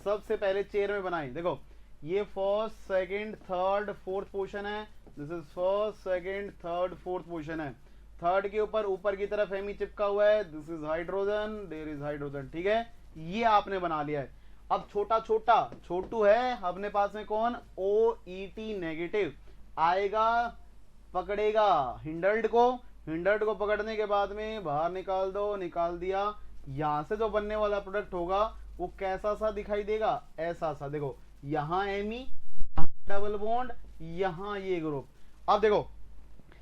सबसे पहले चेयर में बनाएं, देखो ये first second third fourth position है, this is first second third fourth position है, थर्ड के ऊपर ऊपर की तरफ एमी चिपका हुआ है, this is hydrogen, there is hydrogen. ठीक है, ये आपने बना लिया है। अब छोटा छोटा छोटू है अपने पास में, कौन, OET नेगेटिव आएगा, पकड़ेगा हिंडल्ड को, हिंडल्ड को पकड़ने के बाद में बाहर निकाल दो, निकाल दिया, यहां से जो बनने वाला प्रोडक्ट होगा वो कैसा सा दिखाई देगा, ऐसा सा, देखो यहां एमी, डबल बॉन्ड, यहां ये ग्रुप। अब देखो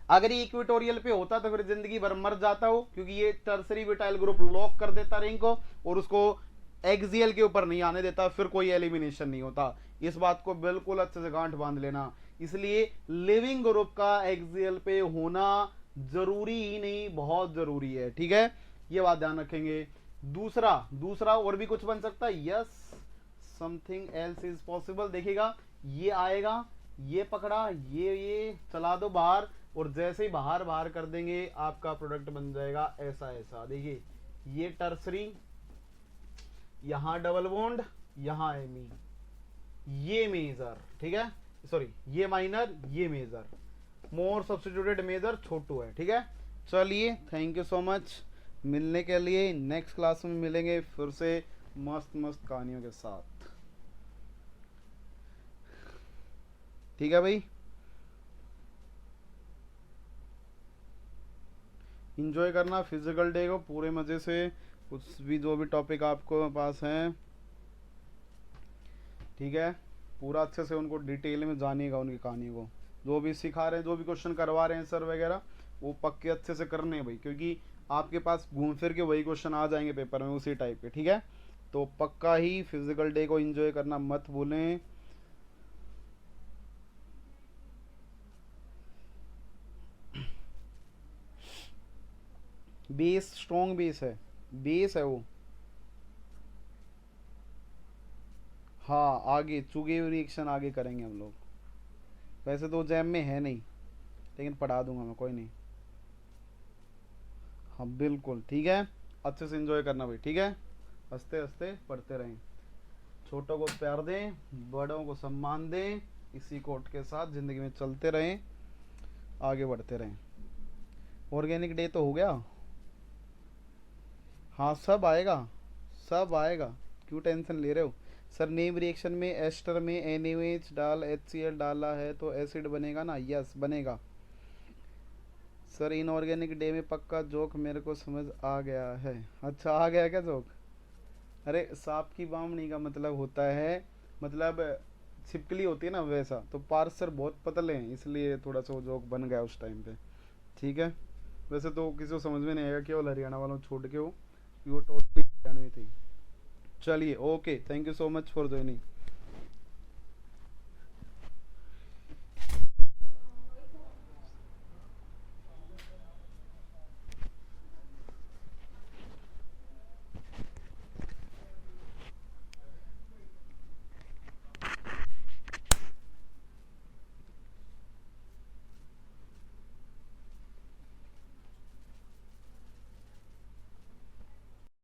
अगर ये इक्वेटोरियल पे होता तो फिर जिंदगी भर मर जाता हो, क्योंकि ये टर्सरी ब्यूटाइल ग्रुप लॉक कर देता रिंग को और उसको एक्सियल के ऊपर नहीं आने देता, फिर कोई एलिमिनेशन नहीं होता। इस बात को बिल्कुल अच्छे से गांठ बांध लेना, इसलिए लिविंग ग्रुप का एक्सियल पे होना जरूरी ही नहीं, बहुत जरूरी है। ठीक है, ये बात ध्यान रखेंगे। दूसरा दूसरा और भी कुछ बन सकता है, yes something else is possible. देखिएगा ये आएगा, ये पकड़ा, ये चला दो बाहर, और जैसे ही बाहर बाहर कर देंगे आपका प्रोडक्ट बन जाएगा ऐसा ऐसा। देखिए ये टर्सरी, यहां डबल बॉन्ड, यहां एमी, ये मेजर, ठीक है, सॉरी ये माइनर, ये मेजर, मोर सब्स्टिट्यूटेड मेजर छोटू है, ठीक है। चलिए थैंक यू सो मच मिलने के लिए, नेक्स्ट क्लास में मिलेंगे फिर से मस्त मस्त कहानियों के साथ, ठीक है भाई। इंजॉय करना फिजिकल डे को पूरे मजे से, कुछ भी जो भी टॉपिक आपको पास हैं, ठीक है, पूरा अच्छे से उनको डिटेल में जानिएगा, उनकी कहानी को, जो भी सिखा रहे हैं, जो भी क्वेश्चन करवा रहे हैं सर वगैरह, वो पक्के अच्छे से करने हैं भाई, क्योंकि आपके पास घूम फिर के वही क्वेश्चन आ जाएंगे पेपर में उसी टाइप के, ठीक है। तो पक्का ही फिजिकल डे को एंजॉय करना मत भूलें। बेस स्ट्रॉन्ग बेस है, बेस है वो। हाँ आगे चुगे रिएक्शन आगे करेंगे हम लोग, वैसे तो जैम में है नहीं, लेकिन पढ़ा दूंगा मैं, कोई नहीं। हाँ बिल्कुल ठीक है, अच्छे से एंजॉय करना भाई, ठीक है, हंसते हंसते पढ़ते रहें, छोटों को प्यार दें, बड़ों को सम्मान दें, इसी कोट के साथ ज़िंदगी में चलते रहें, आगे बढ़ते रहें। ऑर्गेनिक डे तो हो गया, हाँ सब आएगा, सब आएगा, क्यों टेंशन ले रहे हो। सर नेम रिएक्शन में एस्टर में NaOH डाल HCl डाला है तो एसिड बनेगा ना, यस बनेगा। सर इनऑर्गेनिक डे में पक्का जोक मेरे को समझ आ गया है। अच्छा आ गया क्या जोक? अरे सांप की बामणी का मतलब होता है, मतलब छिपकली होती है ना वैसा, तो पार्स सर बहुत पतले हैं इसलिए थोड़ा सा वो जोक बन गया उस टाइम पे, ठीक है। वैसे तो किसी को समझ में नहीं आएगा, केवल हरियाणा वालों छोड़ के वो टोटली हरियाणवी थी। चलिए okay, thank you so much for joining.